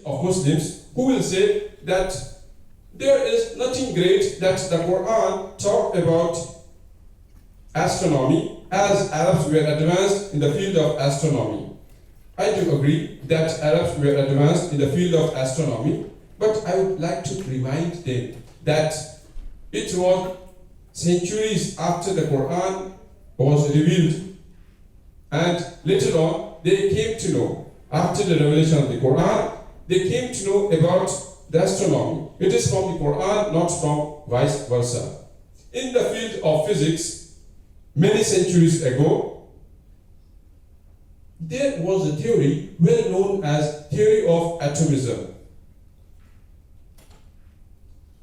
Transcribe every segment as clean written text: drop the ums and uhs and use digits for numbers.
of Muslims who will say that there is nothing great that the Quran talked about astronomy, as Arabs were advanced in the field of astronomy. I do agree that Arabs were advanced in the field of astronomy, but I would like to remind them that it was centuries after the Quran was revealed, and later on they came to know, after the revelation of the Quran, they came to know about the astronomy. It is from the Quran, not from vice versa. In the field of physics, many centuries ago, there was a theory well known as theory of atomism,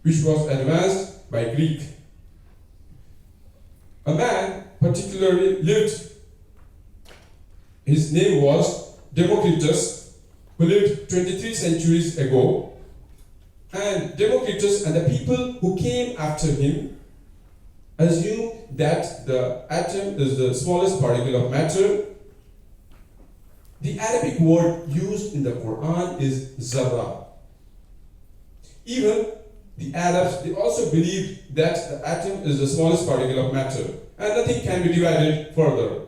which was advanced by Greek. A man particularly lived, his name was Democritus, who lived 23 centuries ago. And Democritus and the people who came after him assumed that the atom is the smallest particle of matter. The Arabic word used in the Quran is zarra. Even the Arabs, they also believed that the atom is the smallest particle of matter and nothing can be divided further.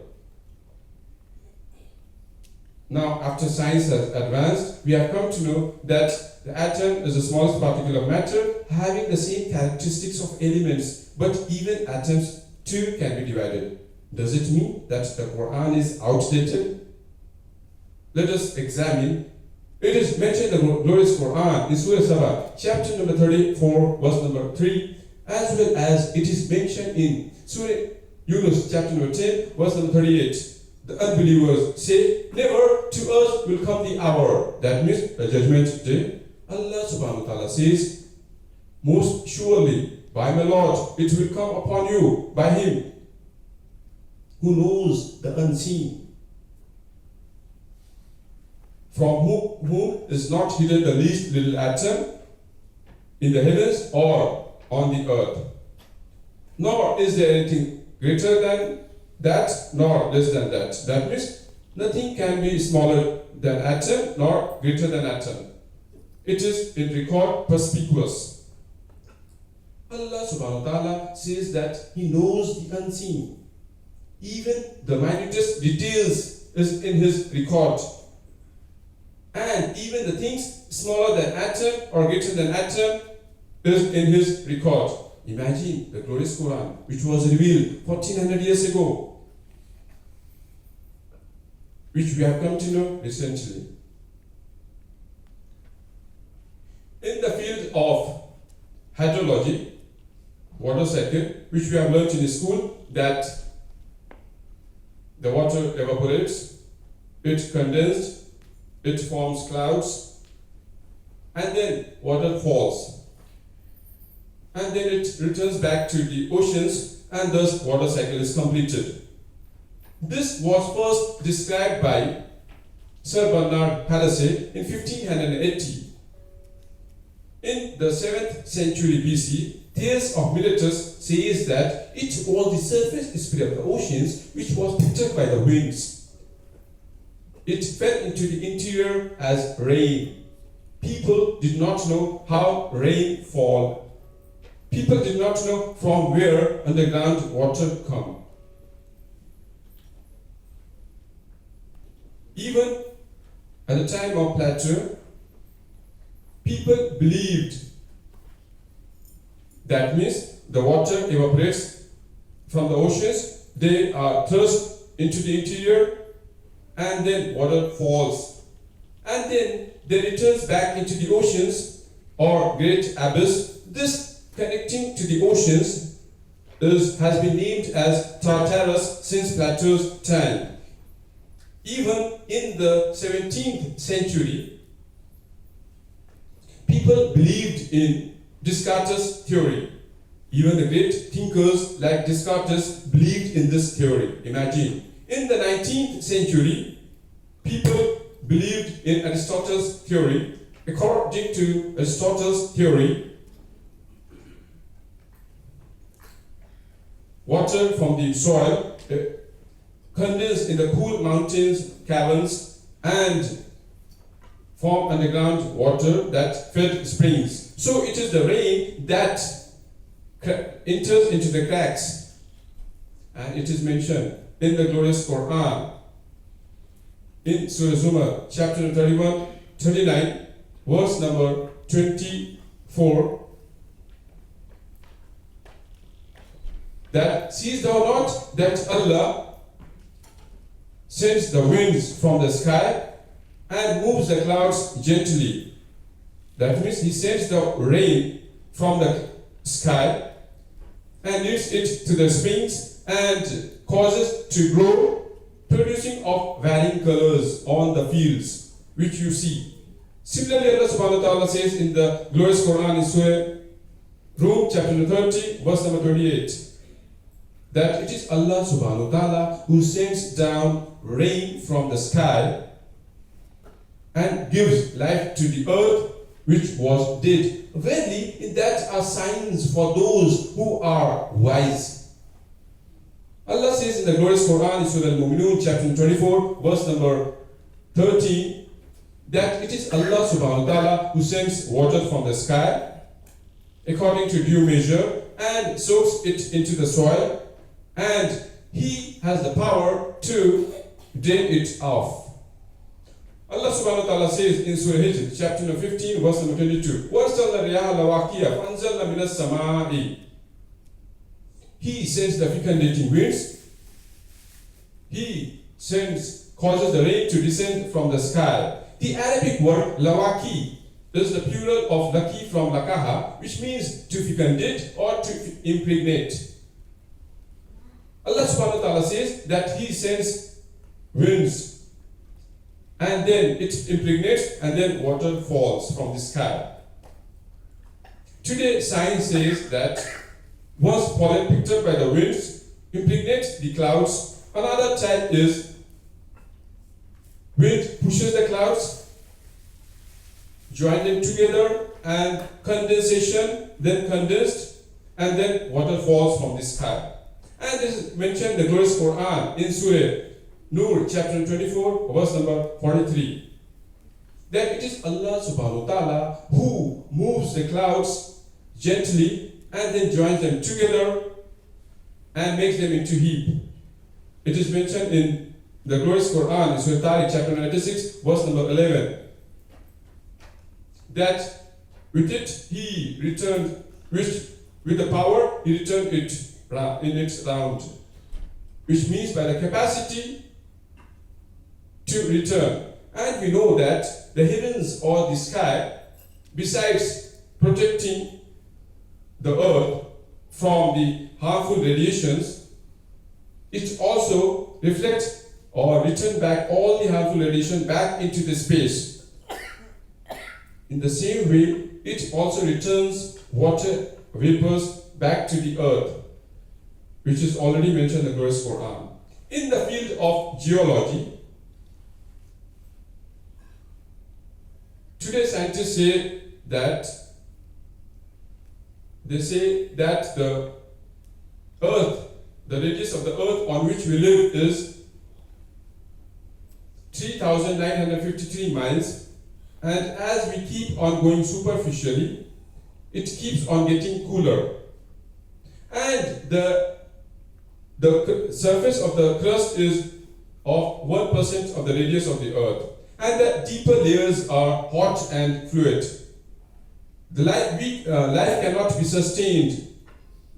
Now, after science has advanced, we have come to know that the atom is the smallest particle of matter, having the same characteristics of elements, but even atoms too can be divided. Does it mean that the Quran is outdated? Let us examine. It is mentioned in the glorious Quran in Surah Sabah, chapter number 34, verse number 3, as well as it is mentioned in Surah Yunus, chapter number 10, verse number 38. The unbelievers say, never to us will come the hour. That means the judgment day. Allah subhanahu wa ta'ala says, most surely by my Lord it will come upon you, by him who knows the unseen, from whom is not hidden the least little atom in the heavens or on the earth. Nor is there anything greater than that, nor less than that. That means nothing can be smaller than atom, nor greater than atom. It is in record perspicuous. Allah subhanahu wa ta'ala says that he knows the unseen. Even the minutest details is in his record. And even the things smaller than atom or greater than atom is in his record. Imagine the glorious Quran, which was revealed 1400 years ago, which we have come to know recently. In the field of hydrology, water cycle, which we have learned in school, that the water evaporates, it condenses, it forms clouds, and then water falls. And then it returns back to the oceans, and thus water cycle is completed. This was first described by Sir Bernard Palissy in 1580. In the 7th century BC, Thales of Miletus says that it was the surface speed of the oceans which was picked up by the winds. It fell into the interior as rain. People did not know how rain fall. People did not know from where underground water come. Even at the time of Plato, people believed that means the water evaporates from the oceans, they are thrust into the interior, and then water falls. And then they returns back into the oceans or great abyss. This connecting to the oceans has been named as Tartarus since Plato's time. Even in the 17th century, people believed in Descartes' theory. Even the great thinkers like Descartes believed in this theory. Imagine. In the 19th century, people believed in Aristotle's theory. According to Aristotle's theory, water from the soil condensed in the cool mountains, caverns, and from underground water that fed springs. So it is the rain that enters into the cracks. And it is mentioned in the glorious Quran, in Surah Zumar, chapter 31, 39, verse number 24, that seest thou not that Allah sends the winds from the sky and moves the clouds gently. That means He sends the rain from the sky and leads it to the springs and causes to grow, producing of varying colors on the fields which you see. Similarly, Allah subhanahu wa ta'ala says in the glorious Quran in Surah Rum, chapter 30, verse number 28, that it is Allah subhanahu wa ta'ala who sends down rain from the sky and gives life to the earth which was dead. Verily, in that are signs for those who are wise. Allah says in the glorious Quran in Surah Al-Mu'minun, chapter 24, verse number 13, that it is Allah subhanahu wa ta'ala who sends water from the sky according to due measure and soaks it into the soil, and He has the power to drain it off. Allah subhanahu wa ta'ala says in Surah Hijr, chapter 15, verse number 22, وَأَرْسَلْنَا الرِّيَاحَ لَوَاقِيَ فَأَنزَلْنَا مِنَ السَّمَاءِ. He sends the fecundating winds. He causes the rain to descend from the sky. The Arabic word lawaki is the plural of laki from lakaha, which means to fecundate or to impregnate. Allah subhanahu wa ta'ala says that He sends winds and then it impregnates and then water falls from the sky. Today science says that once pollen picked up by the winds impregnates the clouds, another type is wind pushes the clouds, join them together, and condensation, then condensed, and then water falls from the sky. And this is mentioned in the glorious Quran in Surah Nur, chapter 24, verse number 43. That it is Allah subhanahu wa ta'ala who moves the clouds gently and then joins them together and makes them into heap. It is mentioned in the glorious Quran in Surah Tariq, chapter 96, verse number 11. That with it He returned, with the power He returned it in its round, which means by the capacity to return. And we know that the heavens or the sky, besides protecting the earth from the harmful radiations, it also reflects or returns back all the harmful radiation back into the space. In the same way, it also returns water vapors back to the earth, which is already mentioned in the glorious Quran. In the field of geology, today scientists say that the earth, the radius of the earth on which we live is 3,953 miles, and as we keep on going superficially, it keeps on getting cooler. And the surface of the crust is of 1% of the radius of the earth. And the deeper layers are hot and fluid. The life cannot be sustained.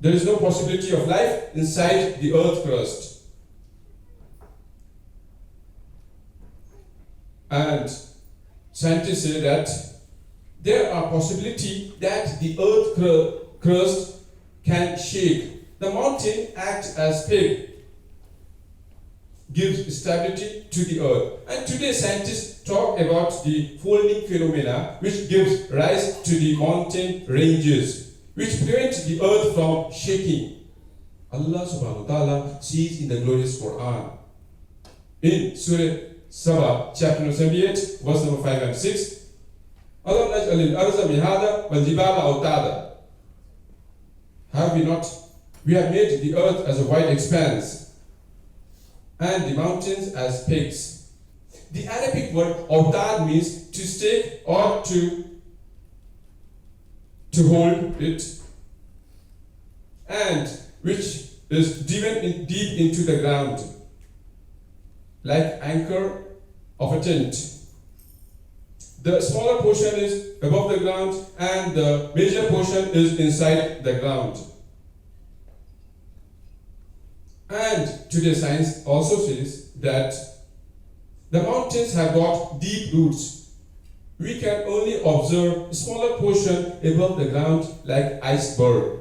There is no possibility of life inside the earth crust. And scientists say that there are possibility that the earth crust can shake. The mountain acts as peg, gives stability to the earth. And today scientists talk about the folding phenomena which gives rise to the mountain ranges, which prevent the earth from shaking. Allah subhanahu wa ta'ala says in the glorious Quran, in Surah Saba, chapter 78, verse number 5 and 6, أَلَمْ نَجْعَلِ الْأَرْضَ مِهَادًا وَالْجِبَالَ أَوْتَادًا. We have made the earth as a wide expanse, and the mountains as pegs. The Arabic word awtad means to stake or to hold it, and which is driven deep into the ground, like anchor of a tent. The smaller portion is above the ground and the major portion is inside the ground. And today's science also says that the mountains have got deep roots. We can only observe a smaller portion above the ground like iceberg.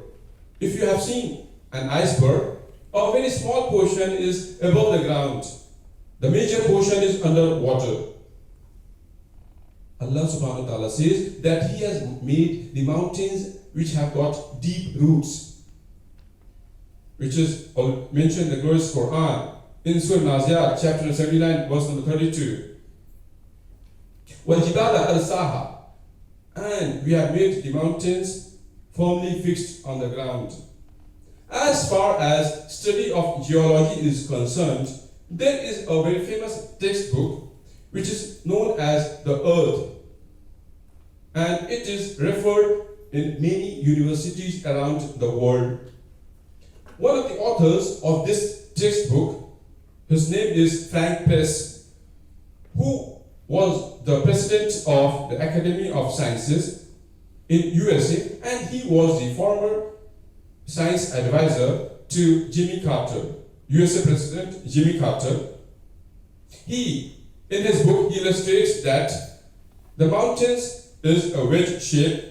If you have seen an iceberg, a very small portion is above the ground. The major portion is under water. Allah subhanahu wa ta'ala says that He has made the mountains which have got deep roots, which is mentioned in the glorious Quran in Surah Naziat, chapter 79, verse number 32. وَالْجِبَالَ أَرْسَاهَا, and we have made the mountains firmly fixed on the ground. As far as study of geology is concerned, there is a very famous textbook which is known as the Earth, and it is referred in many universities around the world. One of the authors of this textbook, his name is Frank Press, who was the president of the Academy of Sciences in USA, and he was the former science advisor to Jimmy Carter, USA President Jimmy Carter. He, in his book, illustrates that the mountains is a wedge shape,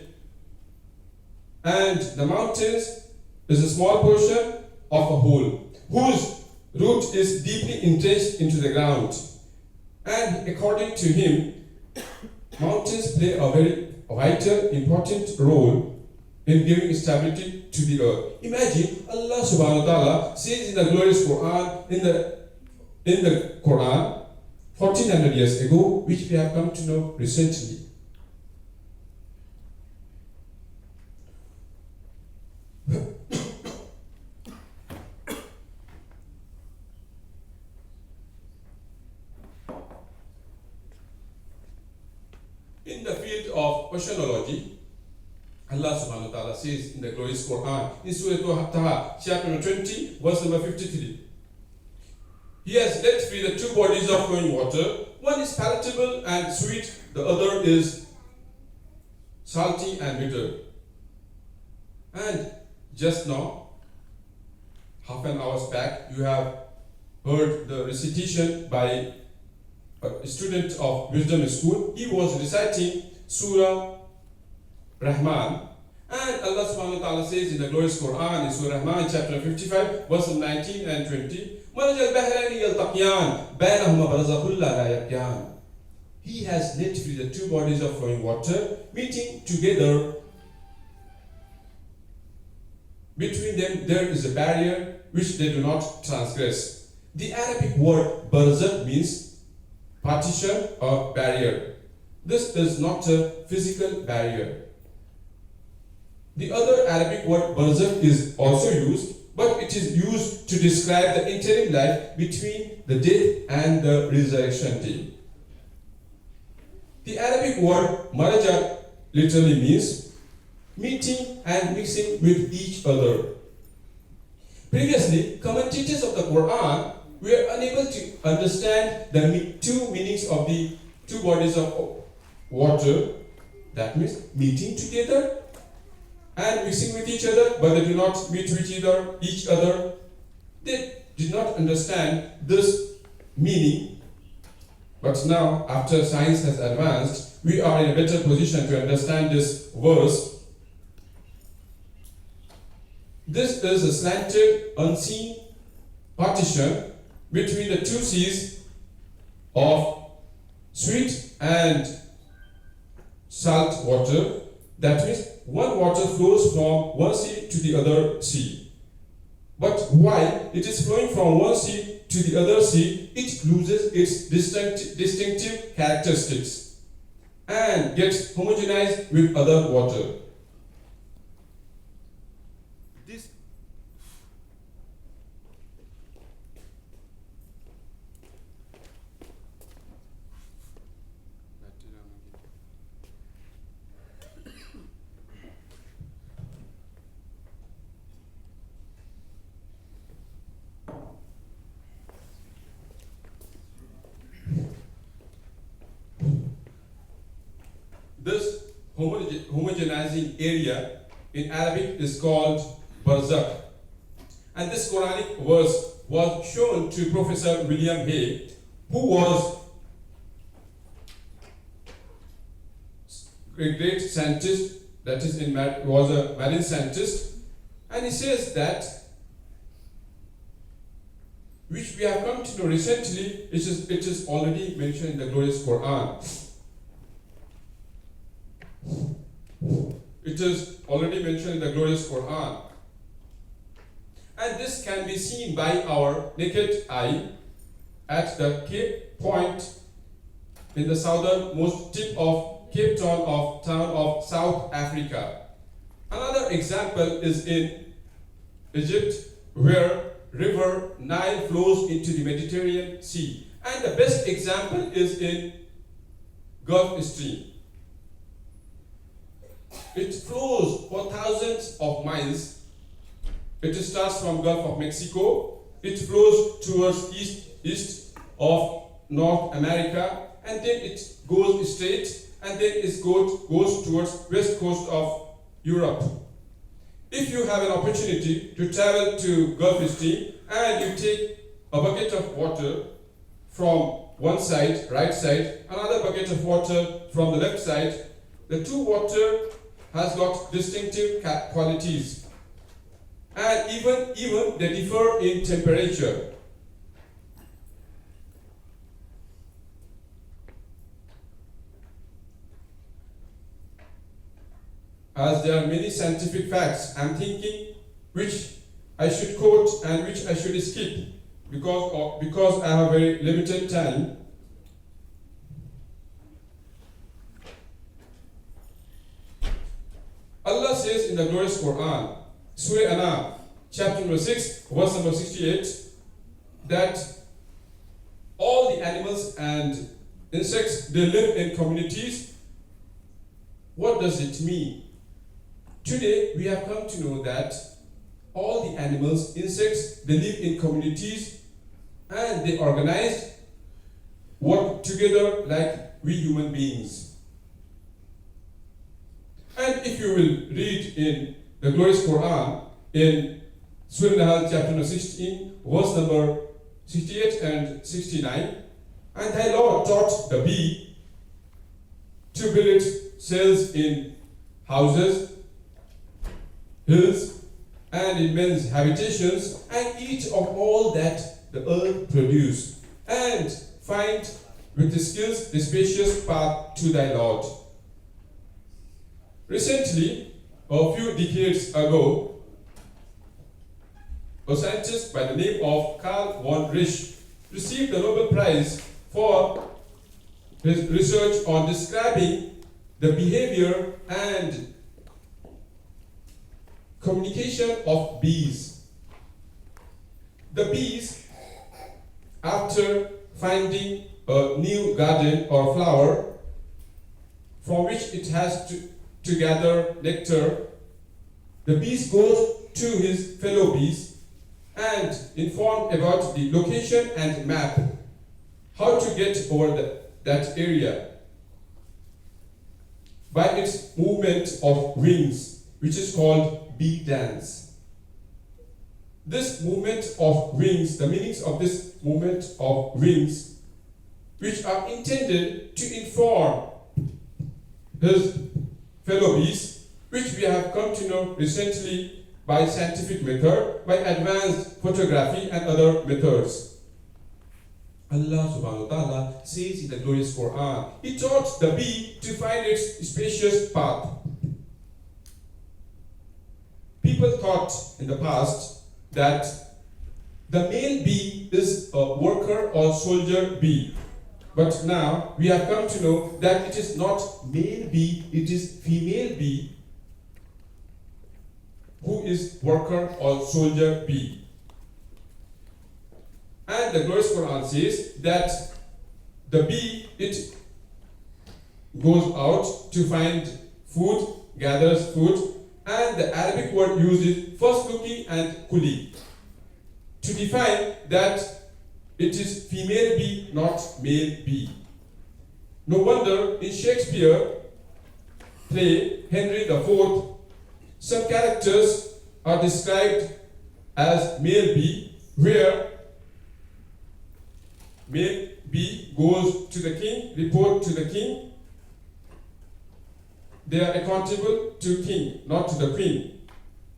and the mountains is a small portion of a whole, whose root is deeply entrenched into the ground. And according to him, mountains play a very vital, important role in giving stability to the earth. Imagine Allah subhanahu wa ta'ala says in the glorious Quran, in the Quran, 1400 years ago, which we have come to know recently. In the field of oceanology, Allah subhanahu wa ta'ala says in the glorious Quran, in Surah Taha, chapter 20, verse number 53. He has let free the two bodies of flowing water. One is palatable and sweet, the other is salty and bitter. And just now, half an hour back, you have heard the recitation by a student of Wisdom School. He was reciting Surah Rahman, and Allah subhanahu wa ta'ala says in the glorious Quran in Surah Rahman, chapter 55, verses 19 and 20, مَرَجَ الْبَحْرَيْنِ يَلْتَقِيَانِ بَيْنَهُمَا بَرْزَخٌ لَا يَبْغِيَانِ. He has let free the two bodies of flowing water, meeting together. Between them there is a barrier which they do not transgress. The Arabic word barzakh means partition or barrier. This is not a physical barrier. The other Arabic word barzakh is also used, but it is used to describe the interim life between the death and the resurrection day. The Arabic word maraja literally means meeting and mixing with each other. Previously, commentators of the Quran were unable to understand the two meanings of the two bodies of water. That means meeting together and mixing with each other, but they do not meet with each other. They did not understand this meaning. But now, after science has advanced, we are in a better position to understand this verse. This is a slanted, unseen partition between the two seas of sweet and salt water. That means one water flows from one sea to the other sea. But while it is flowing from one sea to the other sea, it loses its distinctive characteristics and gets homogenized with other water. This homogenizing area in Arabic is called barzakh. And this Quranic verse was shown to Professor William Hay, who was a great scientist, that is, was a marine scientist, and he says that, which we have come to know recently, it is already mentioned in the glorious Quran. It is already mentioned in the glorious Quran. And this can be seen by our naked eye at the Cape Point in the southernmost tip of Cape Town of South Africa. Another example is in Egypt, where river Nile flows into the Mediterranean Sea. And the best example is in Gulf Stream. It flows for thousands of miles. It starts from Gulf of Mexico. It flows towards east of North America, and then it goes straight, and then it goes towards west coast of Europe. If you have an opportunity to travel to Gulf Stream and you take a bucket of water from one side, right side, another bucket of water from the left side, the two water has got distinctive qualities. And even they differ in temperature. As there are many scientific facts, I'm thinking which I should quote and which I should skip because I have very limited time. Allah says in the glorious Quran, Surah Anam, chapter number 6, verse number 68, that all the animals and insects, they live in communities. What does it mean? Today, we have come to know that all the animals, insects, they live in communities and they organize, work together like we human beings. And if you will read in the glorious Quran, in Surah Nahl, chapter number 16, verse number 68 and 69, and thy Lord taught the bee to build its cells in houses, hills, and in men's habitations, and eat of all that the earth produce, and find with the skills the spacious path to thy Lord. Recently, a few decades ago, a scientist by the name of Carl von Risch received the Nobel Prize for his research on describing the behavior and communication of bees. The bees, after finding a new garden or flower from which it has to gather nectar, the bees goes to his fellow bees and inform about the location and map how to get over that area by its movement of wings, which is called bee dance. This movement of wings, the meanings of this movement of wings, which are intended to inform his fellow bees, which we have come to know recently by scientific method, by advanced photography and other methods. Allah subhanahu wa ta'ala says in the glorious Quran, He taught the bee to find its spacious path. People thought in the past that the male bee is a worker or soldier bee. But now we have come to know that it is not male bee, it is female bee who is worker or soldier bee. And the glorious Quran says that the bee, it goes out to find food, gathers food, and the Arabic word used is fasluki and kuli to define that it is female bee, not male bee. No wonder in Shakespeare, play Henry IV, some characters are described as male B, where male B goes to the king, report to the king. They are accountable to king, not to the queen.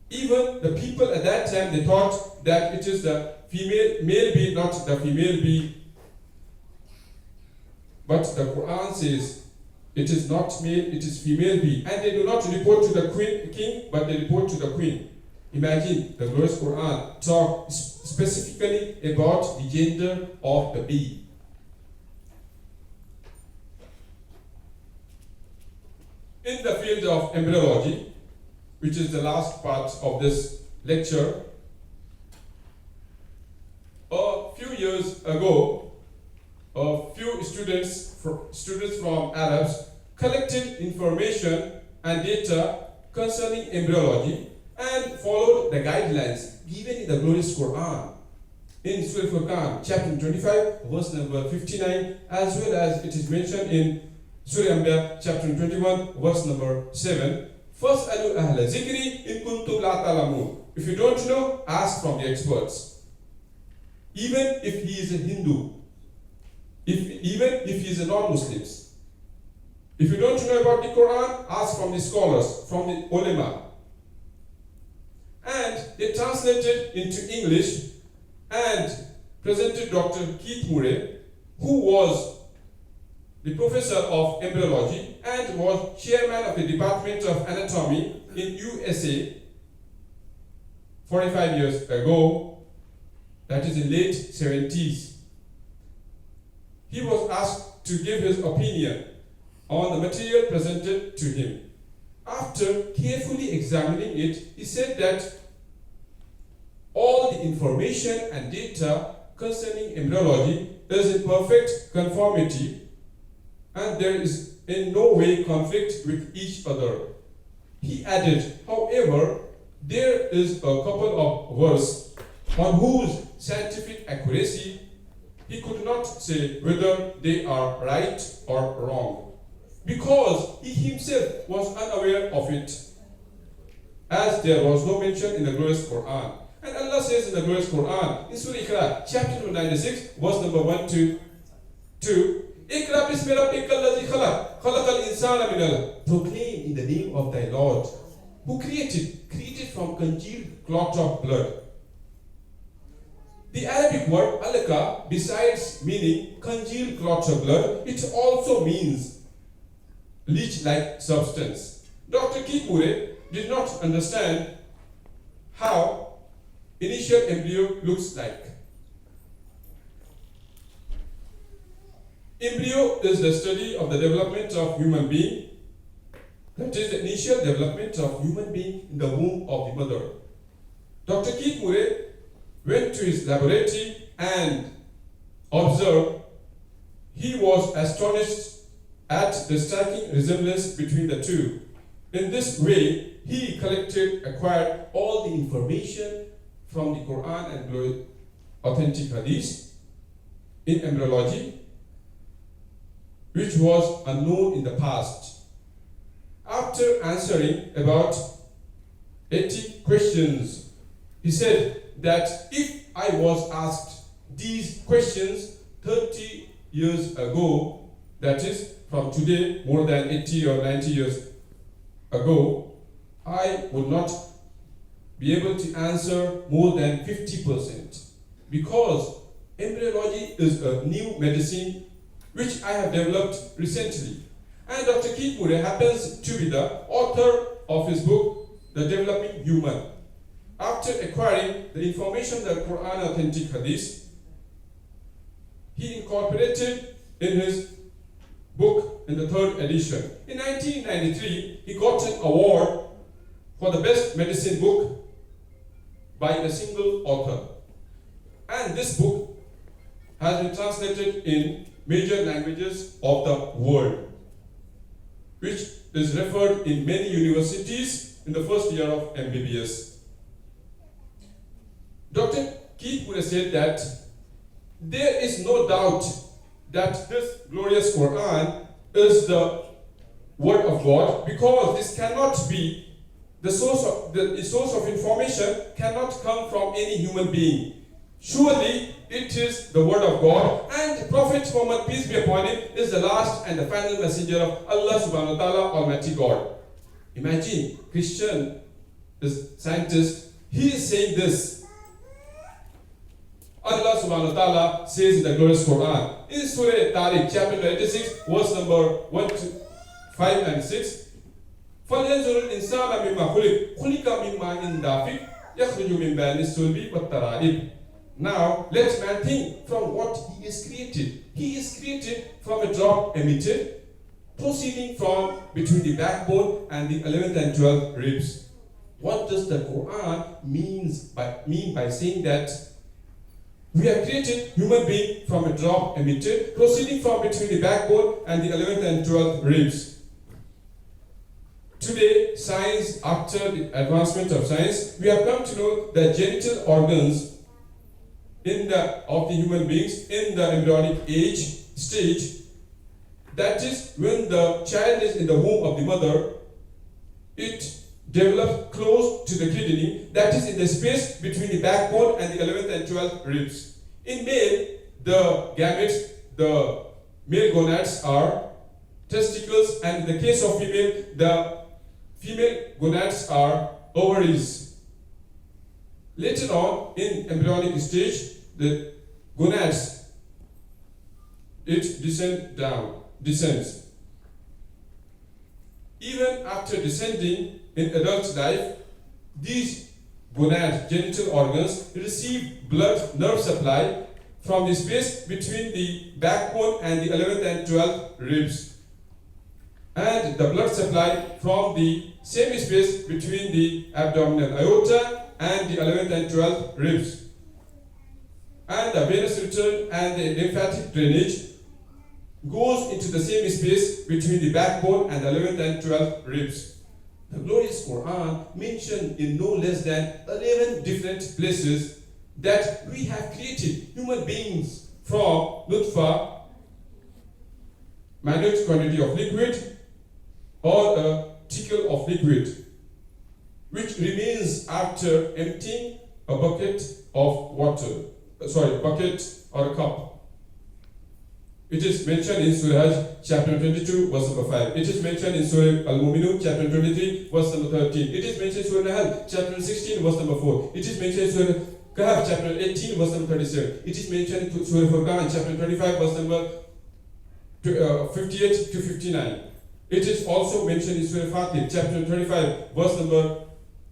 Even the people at that time, they thought that it is the female male bee, not the female bee. But the Quran says it is not male, it is female bee. And they do not report to the king, but they report to the queen. Imagine the glorious Quran talk specifically about the gender of the bee. In the field of embryology, which is the last part of this lecture, a few years ago, a few students from Arabs collected information and data concerning embryology and followed the guidelines given in the glorious Quran. In Surah Furqan, chapter 25, verse number 59, as well as it is mentioned in Surah Anbiya, chapter 21, verse number 7. فَاسْأَلُوا أَهْلَ ذِكْرِ إِن كُنتُمْ لَا تَعْلَمُونَ. If you don't know, ask from the experts. Even if he is a Hindu, even if he is a non-Muslim. If you don't know about the Quran, ask from the scholars, from the ulama. And they translated into English and presented Dr. Keith Murray, who was the professor of embryology and was chairman of the Department of Anatomy in USA 45 years ago, that is in late 70s. He was asked to give his opinion on the material presented to him. After carefully examining it, he said that all the information and data concerning embryology is in perfect conformity and there is in no way conflict with each other. He added, however, there is a couple of verses on whose scientific accuracy he could not say whether they are right or wrong, because he himself was unaware of it, as there was no mention in the glorious Quran. And Allah says in the glorious Quran, in Surah Iqra, chapter 96, verse number 1 to 2, Iqra bismi rabbika allazi khalaq, khalaqal insana min alaq. Proclaim in the name of thy Lord, who created from congealed clot of blood. The Arabic word alaka, besides meaning congealed clot of blood, it also means leech-like substance. Dr. Keith Murray did not understand how initial embryo looks like. Embryo is the study of the development of human being. That is the initial development of human being in the womb of the mother. Dr. Keith Murray went to his laboratory and observed. He was astonished at the striking resemblance between the two. In this way, he acquired all the information from the Quran and authentic hadith in embryology, which was unknown in the past. After answering about 80 questions, he said that if I was asked these questions 30 years ago, that is from today, more than 80 or 90 years ago, I would not be able to answer more than 50%, because embryology is a new medicine which I have developed recently. And Dr. Keith Murray happens to be the author of his book, The Developing Human. After acquiring the information that Quran authentic hadith, he incorporated in his book in the 3rd edition. In 1993, he got an award for the best medicine book by a single author. And this book has been translated in major languages of the world, which is referred in many universities in the first year of MBBS. Dr. Keith Murray said that there is no doubt that this glorious Quran is the word of God, because this cannot be the source of information cannot come from any human being. Surely it is the word of God, and Prophet Muhammad, peace be upon him, is the last and the final messenger of Allah subhanahu wa ta'ala, Almighty God. Imagine, Christian is scientist, he is saying this. Allah subhanahu wa ta'ala says in the glorious Quran, in Surah Tariq, chapter 26, verse number 1 to 5 and 6, فَلْيَنْظُرُ الْإِنسَانَ مِمَّا خُلِقَ مِنْ مَاءٍ دَافِقٍ يَخْرُجُ مِنْ بَيْنِ الصُّلْبِ وَالتَّرَائِبِ. Now, let man think from what he is created. He is created from a drop emitted, proceeding from between the backbone and the 11th and 12th ribs. What does the Quran mean by saying that we have created human being from a drop emitted, proceeding from between the backbone and the 11th and 12th ribs? Today, science, after the advancement of science, we have come to know that genital organs of the human beings in the embryonic stage, that is when the child is in the womb of the mother, it develops close to the kidney, that is in the space between the backbone and the 11th and 12th ribs. In male, the gametes, the male gonads are testicles, and in the case of female, the female gonads are ovaries. Later on, in embryonic stage, the gonads, it descends. Even after descending in adult life, these gonads, genital organs, receive blood nerve supply from the space between the backbone and the 11th and 12th ribs, and the blood supply from the same space between the abdominal aorta and the 11th and 12th ribs. And the venous return and the lymphatic drainage goes into the same space between the backbone and the 11th and 12th ribs. The glorious Quran mentioned in no less than 11 different places that we have created human beings from nutfa, minute quantity of liquid, or a tickle of liquid, which remains after emptying a bucket of water. Bucket or a cup. It is mentioned in Surah Hajj, chapter 22, verse number 5. It is mentioned in Surah Al-Mu'minun, chapter 23, verse number 13. It is mentioned in Surah Nahl, chapter 16, verse number 4. It is mentioned in Surah Kahf, chapter 18, verse number 37. It is mentioned in Surah Furqan, chapter 25, verse number 58 to 59. It is also mentioned in Surah Fatir, chapter 25, verse number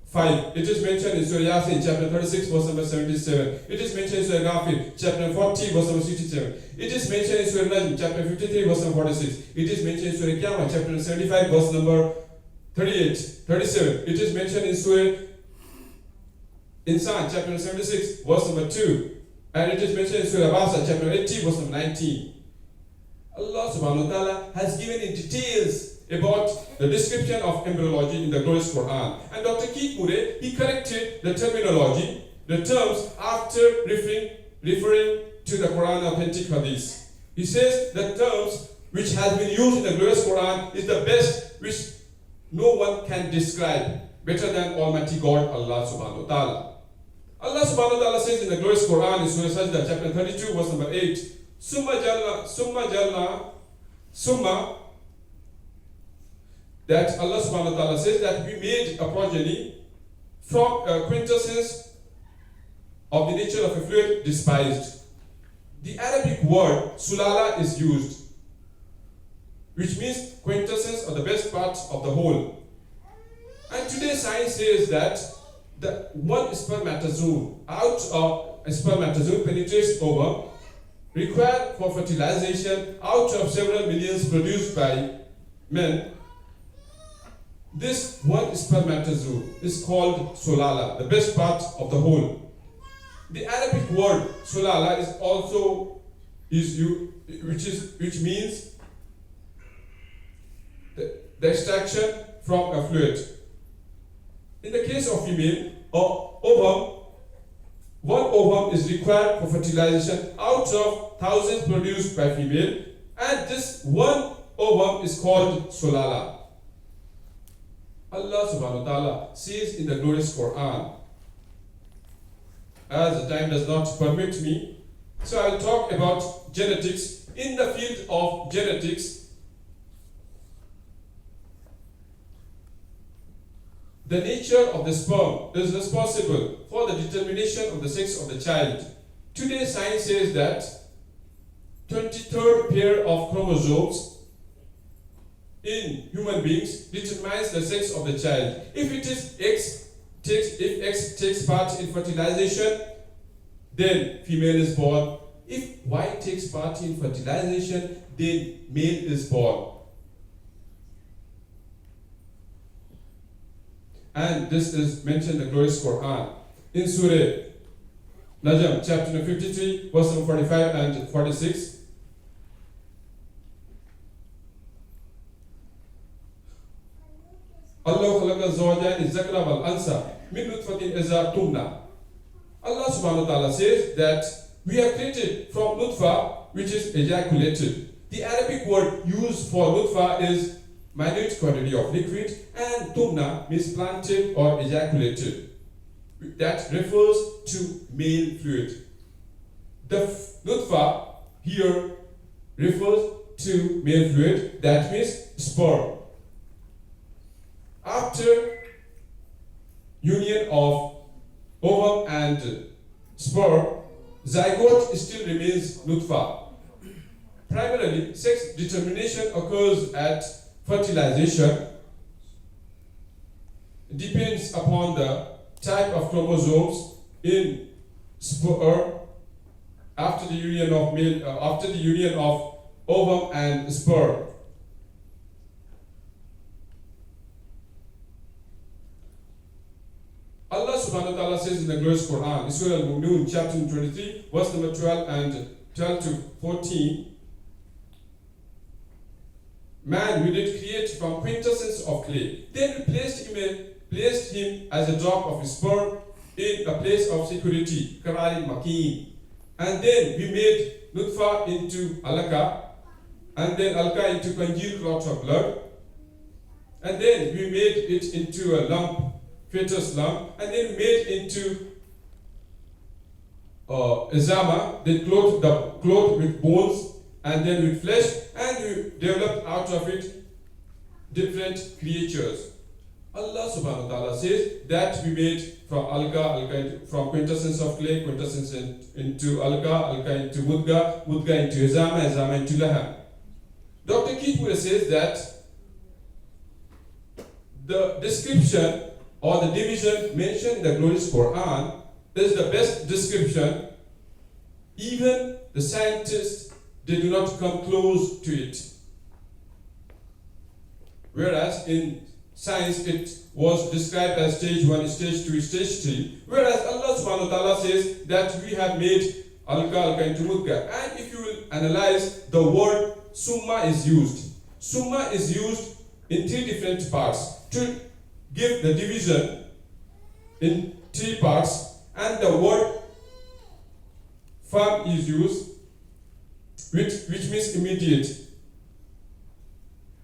5. It is mentioned in Surah Yasin, chapter 36, verse number 77. It is mentioned in Surah Ghafir, chapter 40, verse number 67. It is mentioned in Surah Najm, chapter 53, verse number 46. It is mentioned in Surah Qiyamah, chapter 75, verse number 37. It is mentioned in Surah Insan, chapter 76, verse number 2. And it is mentioned in Surah Abasa, chapter 80, verse number 19. Allah subhanahu wa ta'ala has given in details about the description of embryology in the glorious Quran. And Dr. Keith Moore, he corrected the terminology, the terms, after referring to the Quran authentic hadith. He says the terms which has been used in the glorious Quran is the best which no one can describe better than Almighty God, Allah subhanahu wa ta'ala. Allah subhanahu wa ta'ala says in the glorious Quran in Surah Sajda, chapter 32, verse number 8, that Allah subhanahu wa ta'ala says that we made a progeny from a quintessence of the nature of a fluid despised. The Arabic word sulala is used, which means quintessence or the best part of the whole. And today science says that the one spermatozoon out of a spermatozoon penetrates ovum, required for fertilization out of several millions produced by men. This one spermatozoon is called sulala, the best part of the whole. The Arabic word sulala is also which means the extraction from a fluid. In the case of female, one ovum is required for fertilization out of thousands produced by female, and this one ovum is called sulala. Allah subhanahu wa ta'ala says in the glorious Quran, as the time does not permit me, so I'll talk about genetics. In the field of genetics, the nature of the sperm is responsible for the determination of the sex of the child. Today, science says that 23rd pair of chromosomes in human beings determines the sex of the child. If it is if X takes part in fertilization, then female is born. If Y takes part in fertilization, then male is born. And this is mentioned in the glorious Quran. In Surah Najm, chapter 53, verse 45 and 46. Allah khalaqa zawjayn az-zakara wal unsa min nutfatin idha tumna. Allah subhanahu wa ta'ala says that we are created from nutfa, which is ejaculated. The Arabic word used for nutfa is minute quantity of liquid, and tumna means planted or ejaculated. That refers to male fluid. The nutfa here refers to male fluid, that means sperm. After union of ovum and sperm, zygote still remains nutfa. Primarily, sex determination occurs at fertilization. It depends upon the type of chromosomes in sperm after the union of ovum and sperm. Allah subhanahu wa ta'ala says in the glorious Quran, in Surah Al-Mu'minun, chapter 23, verse number 12 and 12 to 14, man we did create from quintessence of clay. Then we placed him as a drop of sperm in a place of security, Qararin Makin. And then we made nutfa into alaka, and then alaka into congealed clots of blood, and then we made it into a lump, fetus lump, and then made into izama, then clothed with bones, and then with flesh, and we developed out of it different creatures. Allah subhanahu wa ta'ala says that we made from alga from quintessence of clay, quintessence into alga into mudga into izama into laham. Dr. Keith says that the description or the division mentioned in the glorious Quran is the best description. Even the scientists, they do not come close to it. Whereas in science it was described as stage 1, stage 2, stage 3. Whereas Allah subhanahu wa ta'ala says that we have made alga into mudga. And if you will analyze, the word summa is used. Summa is used in 3 different parts to give the division in 3 parts, and the word fam is used, which means immediate.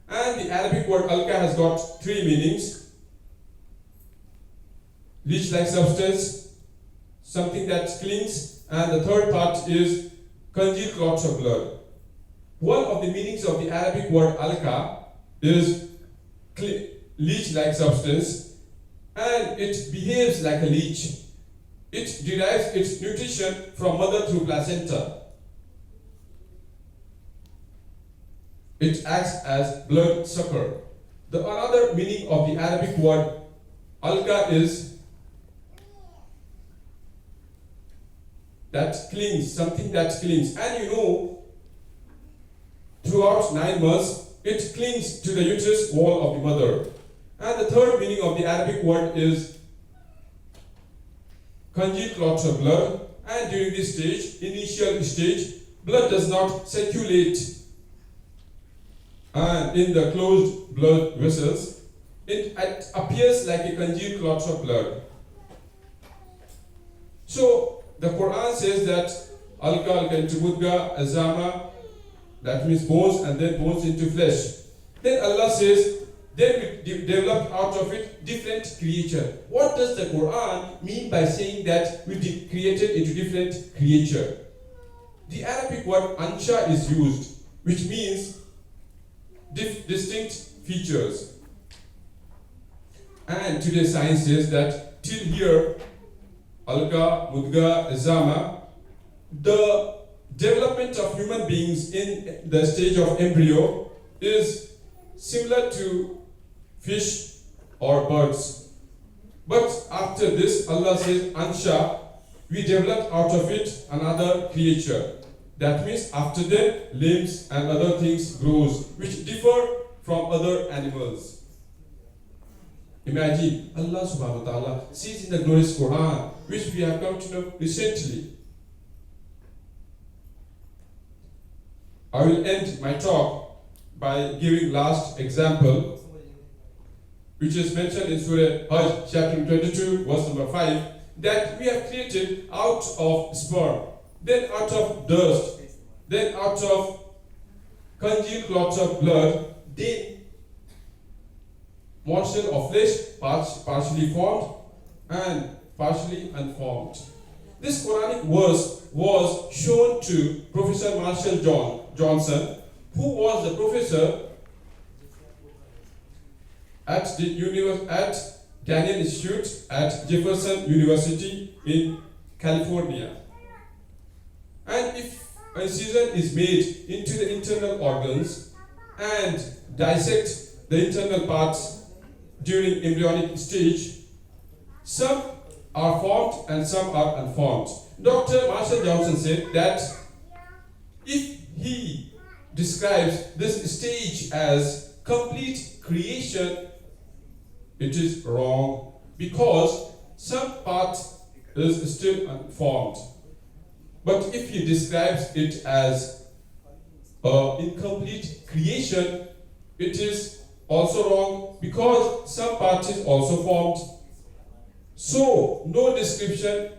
And the Arabic word alka has got 3 meanings: leech-like substance, something that clings, and the third part is congealed clots of blood. One of the meanings of the Arabic word alka is leech-like substance, and it behaves like a leech. It derives its nutrition from mother through placenta. It acts as blood sucker. The another meaning of the Arabic word alga is that clings, something that clings. And you know, throughout 9 months, it clings to the uterus wall of the mother. And the third meaning of the Arabic word is congealed clots of blood. And during this stage, initial stage, blood does not circulate. And in the closed blood vessels, it appears like a congealed clots of blood. So the Quran says that alga into mudga, azama, that means bones, and then bones into flesh. Then Allah says, then we developed out of it different creature. What does the Quran mean by saying that we created into different creature? The Arabic word ansha is used, which means distinct features. And today science says that till here, alga, mudga, izama, the development of human beings in the stage of embryo is similar to fish or birds. But after this, Allah says, ansha, we developed out of it another creature. That means after that, limbs and other things grows, which differ from other animals. Imagine, Allah subhanahu wa ta'ala says in the glorious Quran, which we have come to know recently. I will end my talk by giving last example, which is mentioned in Surah Hajj, chapter 22, verse number 5, that we have created out of sperm, then out of dust, then out of congealed clots of blood, then morsel of flesh, partially formed and partially unformed. This Quranic verse was shown to Professor Marshall Johnson, who was the professor at Daniel Institute at Jefferson University in California. And if a incision is made into the internal organs and dissect the internal parts during embryonic stage, some are formed and some are unformed. Dr. Marshall Johnson said that if he describes this stage as complete creation, it is wrong, because some part is still unformed. But if he describes it as incomplete creation, it is also wrong, because some part is also formed. So, no description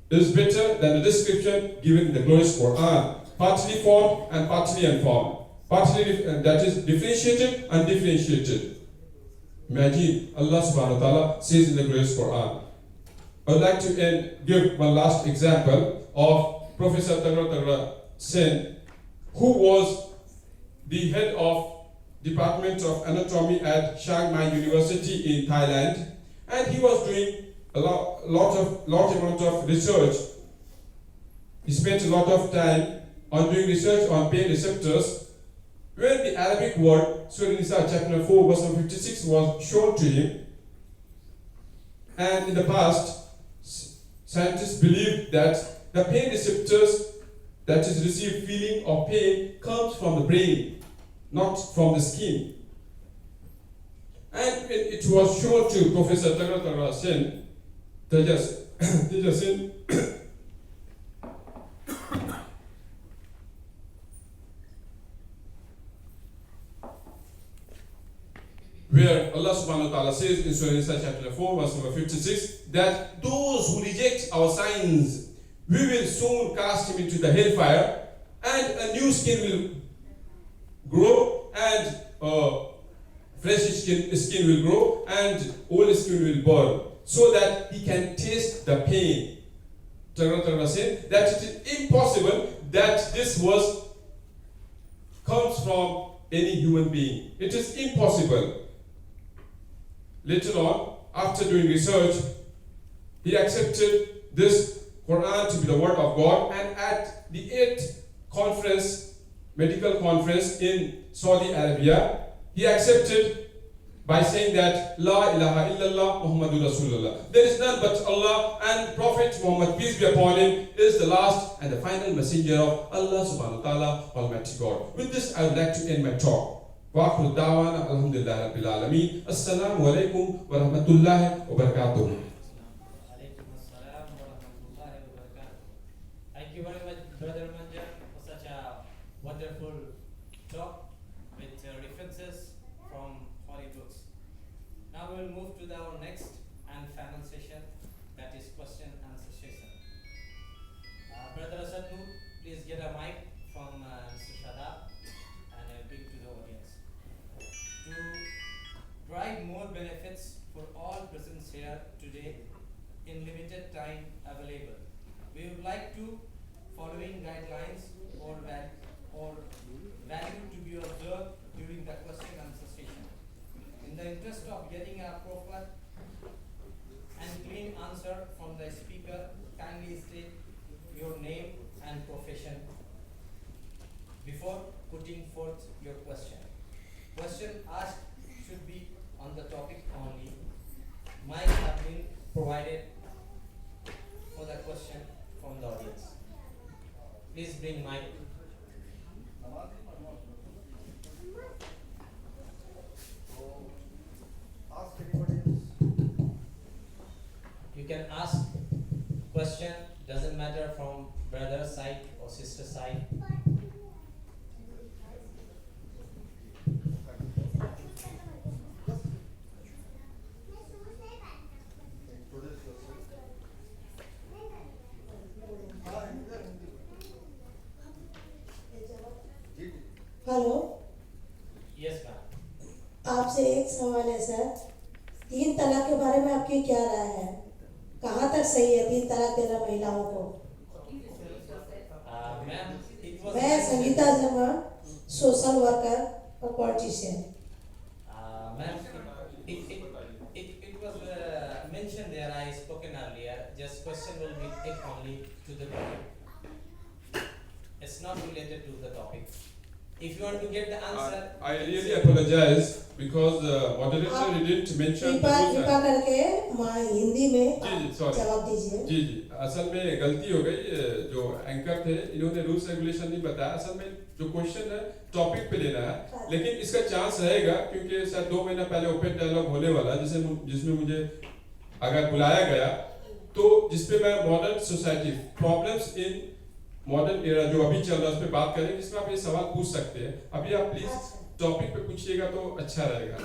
is better than the description given in the glorious Quran. Partly formed and partly unformed. Partly, that is differentiated and differentiated. Imagine, Allah subhanahu wa ta'ala says in the glorious Quran. I would like to give one last example of Professor Tagra Sen, who was the head of Department of Anatomy at Chiang Mai University in Thailand, and he was doing a large amount of research. He spent a lot of time on doing research on pain receptors. When the Arabic word Surah Nisa chapter 4 verse 56 was shown to him, and in the past scientists believed that the pain receptors that is receive feeling of pain comes from the brain, not from the skin. And when it was shown to Professor Tagra Sen, Tejasin, where Allah subhanahu wa ta'ala says in Surah Nisa chapter 4 verse number 56 that those who reject our signs, we will soon cast him into the hellfire, and a new skin will grow, and fresh skin will grow, and old skin will burn, so that he can taste the pain. Tagra said that it is impossible that this comes from any human being. It is impossible. Later on, after doing research, he accepted this Quran to be the word of God, and at the 8th medical conference in Saudi Arabia, he accepted by saying that La ilaha illallah Muhammadur Rasulullah. There is none but Allah, and Prophet Muhammad, peace be upon him, is the last and the final messenger of Allah subhanahu wa ta'ala, Almighty God. With this, I would like to end my talk. وآخر دعوانا الحمد لله رب العالمين. السلام عليكم ورحمة الله وبركاته. Thank you very much, Brother Manjar, for such a wonderful talk with references from holy books. Now we will move to our next and final session, that is question and answer session. Brother Asad Noor, please get a mic from Mr. Shadab and bring to the audience. To drive more presence here today in limited time available. We would like to following guidelines or value to be observed during the question answer session. In the interest of getting a proper and clean answer from the speaker, kindly state your name and profession before putting forth your question. Question asked should be on the topic only. Mic have been provided for the question from the audience. Please bring mic. Ask anybody else. You can ask question, doesn't matter from brother side or sister side. Hello, Yes, ma'am. आपसे एक सवाल है sir. 3 तलाक के बारे में आपकी क्या राय है? कहाँ तक सही है 3 तलाक देना महिलाओं को? Ma'am, it was. मैं संगीता शर्मा, सोशल वर्कर और politician. Ma'am, it was mentioned there. I spoken earlier. Just question will be take only to the topic. It's not related to the topic. If you want to get the answer. I really apologize because moderator didn't mention the rules. कृपा करके माँ हिंदी में जी sorry जवाब दीजिए। जी असल में गलती हो गई। जो एंकर थे इन्होंने रूल्स रेगुलेशन नहीं बताया। असल में जो क्वेश्चन है टॉपिक पे लेना है, लेकिन इसका चांस रहेगा क्योंकि शायद 2 महीना पहले ओपन डायलॉग होने वाला जिसमें मुझे अगर बुलाया गया तो जिसपे मैं modern society problems in modern era जो अभी चल रहा है उस पर बात करेंगे, जिसमें आप ये सवाल पूछ सकते हैं। अभी आप प्लीज टॉपिक पे पूछिएगा तो अच्छा रहेगा।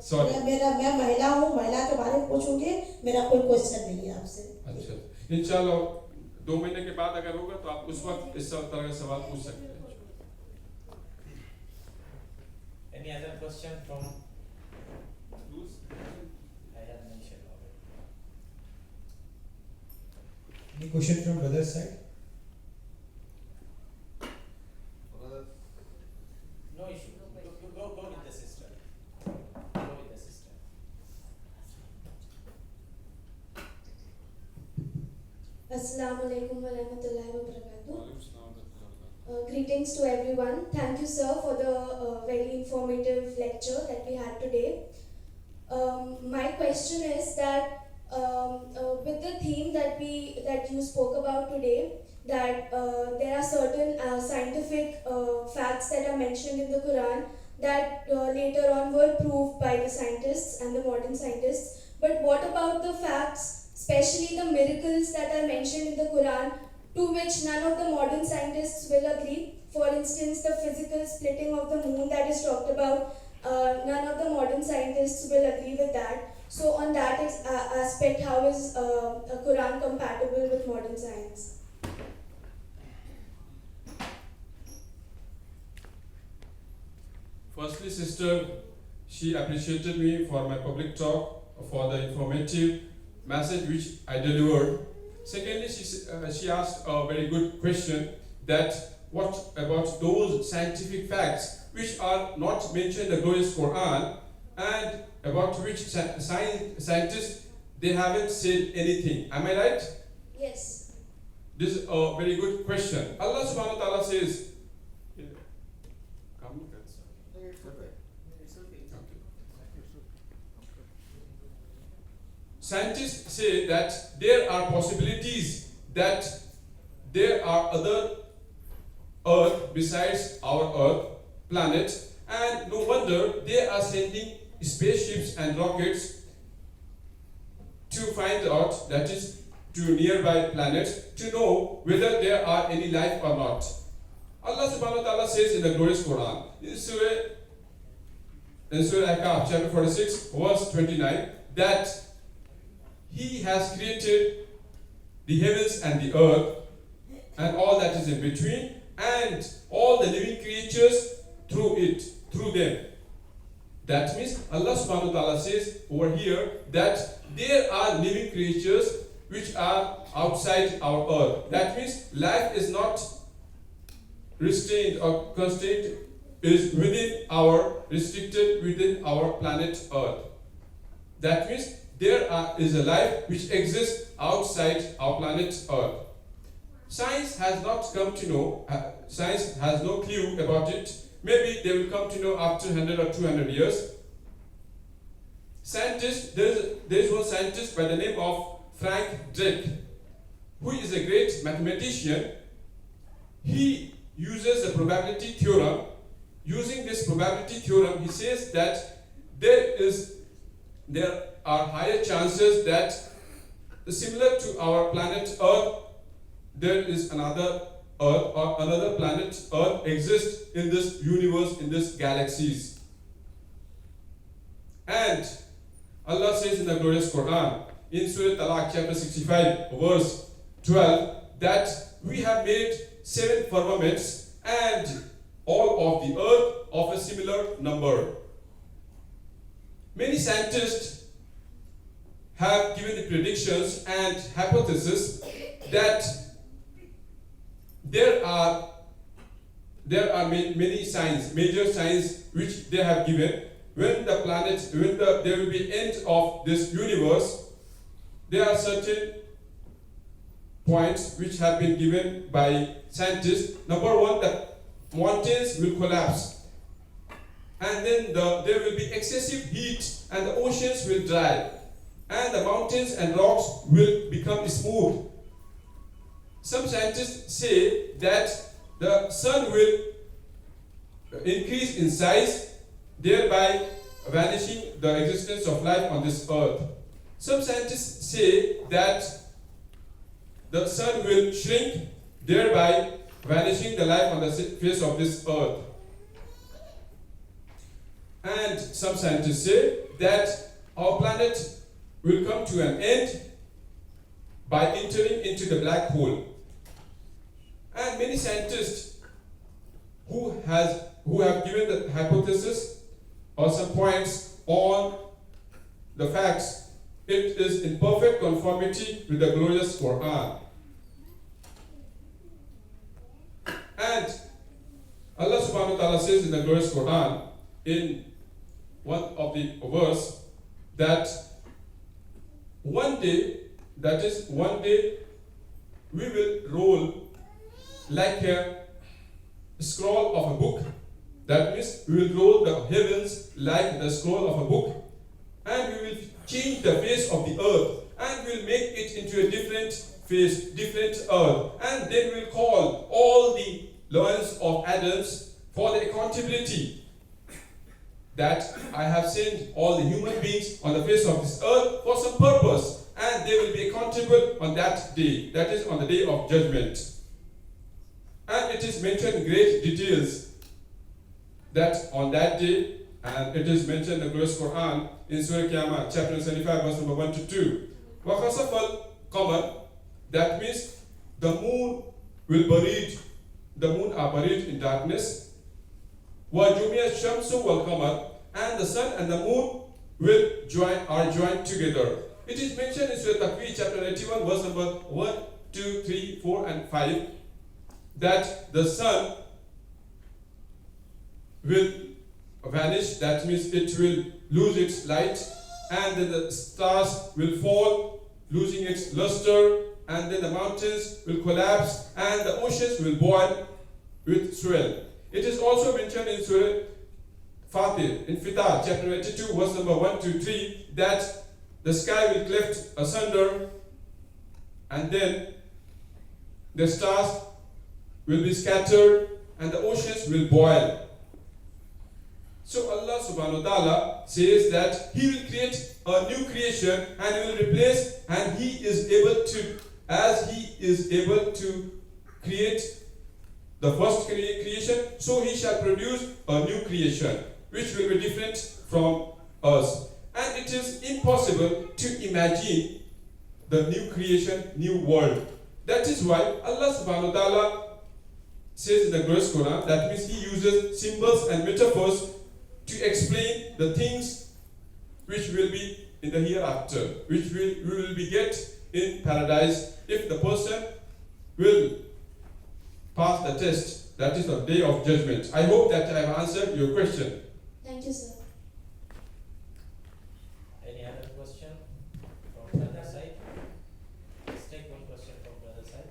सॉरी मैं महिला हूँ, महिला के बारे में पूछूंगी, मेरा कोई क्वेश्चन नहीं है आपसे। अच्छा, इंशाल्लाह 2 महीने के बाद अगर होगा तो आप उस वक्त इस तरह का सवाल पूछ सकते हैं। Any other question from rules? I have mentioned already. Any question from brother side? No issue. Go with the sister. Go with the sister. Assalamu alaikum wa rahmatullahi wa barakatuh. Greetings to everyone. Thank you, sir, for the very informative lecture that we had today. My question is that with the theme that you spoke about today, that there are certain scientific facts that are mentioned in the Quran that later on were proved by the scientists and the modern scientists. But what about the facts, especially the miracles that are mentioned in the Quran, to which none of the modern scientists will agree? For instance, the physical splitting of the moon that is talked about, none of the modern scientists will agree with that. So on that aspect, how is Quran compatible with modern science? Firstly, sister, she appreciated me for my public talk, for the informative message which I delivered. Secondly, she asked a very good question that what about those scientific facts which are not mentioned in the glorious Quran and about which scientists they haven't said anything. Am I right? Yes. This is a very good question. Allah subhanahu wa ta'ala says, scientists say that there are possibilities that there are other Earth besides our Earth planet, and no wonder they are sending spaceships and rockets to find out, that is to nearby planets, to know whether there are any life or not. Allah subhanahu wa ta'ala says in the glorious Quran, in Surah Al-Kahf, chapter 46, verse 29, that He has created the heavens and the earth and all that is in between, and all the living creatures through them. That means Allah subhanahu wa ta'ala says over here that there are living creatures which are outside our earth. That means life is not restrained or constrained, is within our, restricted within our planet earth. That means is a life which exists outside our planet earth. Science has not come to know, science has no clue about it. Maybe they will come to know after 100 or 200 years. Scientists, there is one scientist by the name of Frank Drake, who is a great mathematician. He uses a probability theorem. Using this probability theorem, he says that there are higher chances that similar to our planet Earth, there is another Earth or another planet Earth exists in this universe, in this galaxies. And Allah says in the glorious Quran, in Surah Talaq chapter 65 verse 12, that we have made 7 firmaments and all of the earth of a similar number. Many scientists have given the predictions and hypotheses that there are many signs, major signs which they have given. When there will be end of this universe, there are certain points which have been given by scientists. Number 1, the mountains will collapse, and then there will be excessive heat, and the oceans will dry, and the mountains and rocks will become smooth. Some scientists say that the sun will increase in size, thereby vanishing the existence of life on this earth. Some scientists say that the sun will shrink, thereby vanishing the life on the face of this earth. And some scientists say that our planet will come to an end by entering into the black hole. And many scientists who have given the hypothesis or some points on the facts, it is in perfect conformity with the glorious Quran. And Allah subhanahu wa ta'ala says in the glorious Quran, in one of the verse, that one day we will roll like a scroll of a book. That means we will roll the heavens like the scroll of a book, and we will change the face of the earth, and we will make it into a different face, different earth, and then we will call all the loins of Adams for the accountability that I have sent all the human beings on the face of this earth for some purpose, and they will be accountable on that day, that is on the day of judgment. And it is mentioned in great details that on that day, and it is mentioned in the glorious Quran in Surah Qiyamah, chapter 75, verse number 1 to 2. وَخَسَفَ الْقَمَرِ, that means the moon are buried in darkness. وَجُمِيَ الشَّمْسُ وَالْقَمَرِ, and the sun and the moon are joined together. It is mentioned in Surah Takwir, chapter 81, verse number 1, 2, 3, 4, and 5, that the sun will vanish, that means it will lose its light, and then the stars will fall, losing its luster, and then the mountains will collapse, and the oceans will boil with swell. It is also mentioned in Surah Fatir, in Fitar, chapter 22, verse number 1 to 3, that the sky will cleft asunder, and then the stars will be scattered, and the oceans will boil. So Allah subhanahu wa ta'ala says that He will create a new creation, and He will replace, and He is able to, as He is able to create the first creation, so He shall produce a new creation, which will be different from us. And it is impossible to imagine the new creation, new world. That is why Allah subhanahu wa ta'ala says in the glorious Quran, that means He uses symbols and metaphors to explain the things which will be in the hereafter, which we will be get in paradise if the person will pass the test, that is the day of judgment. I hope that I have answered your question. Thank you, sir. Any other question from brother side? Let's take one question from brother side.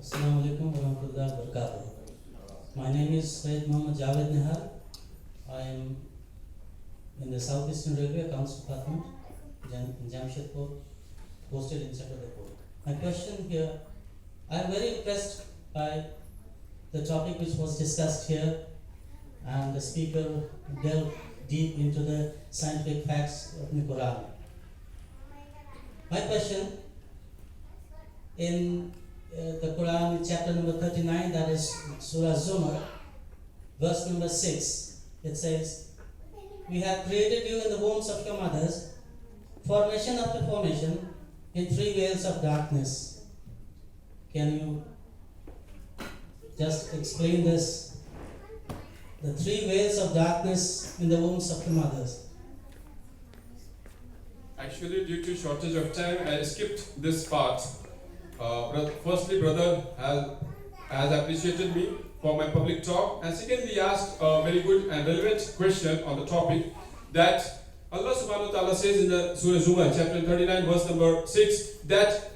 Assalamu alaikum warahmatullahi wabarakatuh. My name is Syed Muhammad Javed Nihar. I am in the Southeastern Railway Accounts Department, in Jamshedpur, posted in Chakradapur. My question here, I am very impressed by the topic which was discussed here, and the speaker delved deep into the scientific facts of the Quran. My question, in the Quran, chapter number 39, that is Surah Zumar, verse number 6, it says, "We have created you in the wombs of your mothers, formation after formation, in 3 veils of darkness." Can you just explain this? The 3 veils of darkness in the wombs of the mothers. Actually, due to shortage of time, I skipped this part. Firstly, brother has appreciated me for my public talk, and secondly, asked a very good and relevant question on the topic that Allah subhanahu wa ta'ala says in the Surah Zumar, chapter 39, verse number 6, that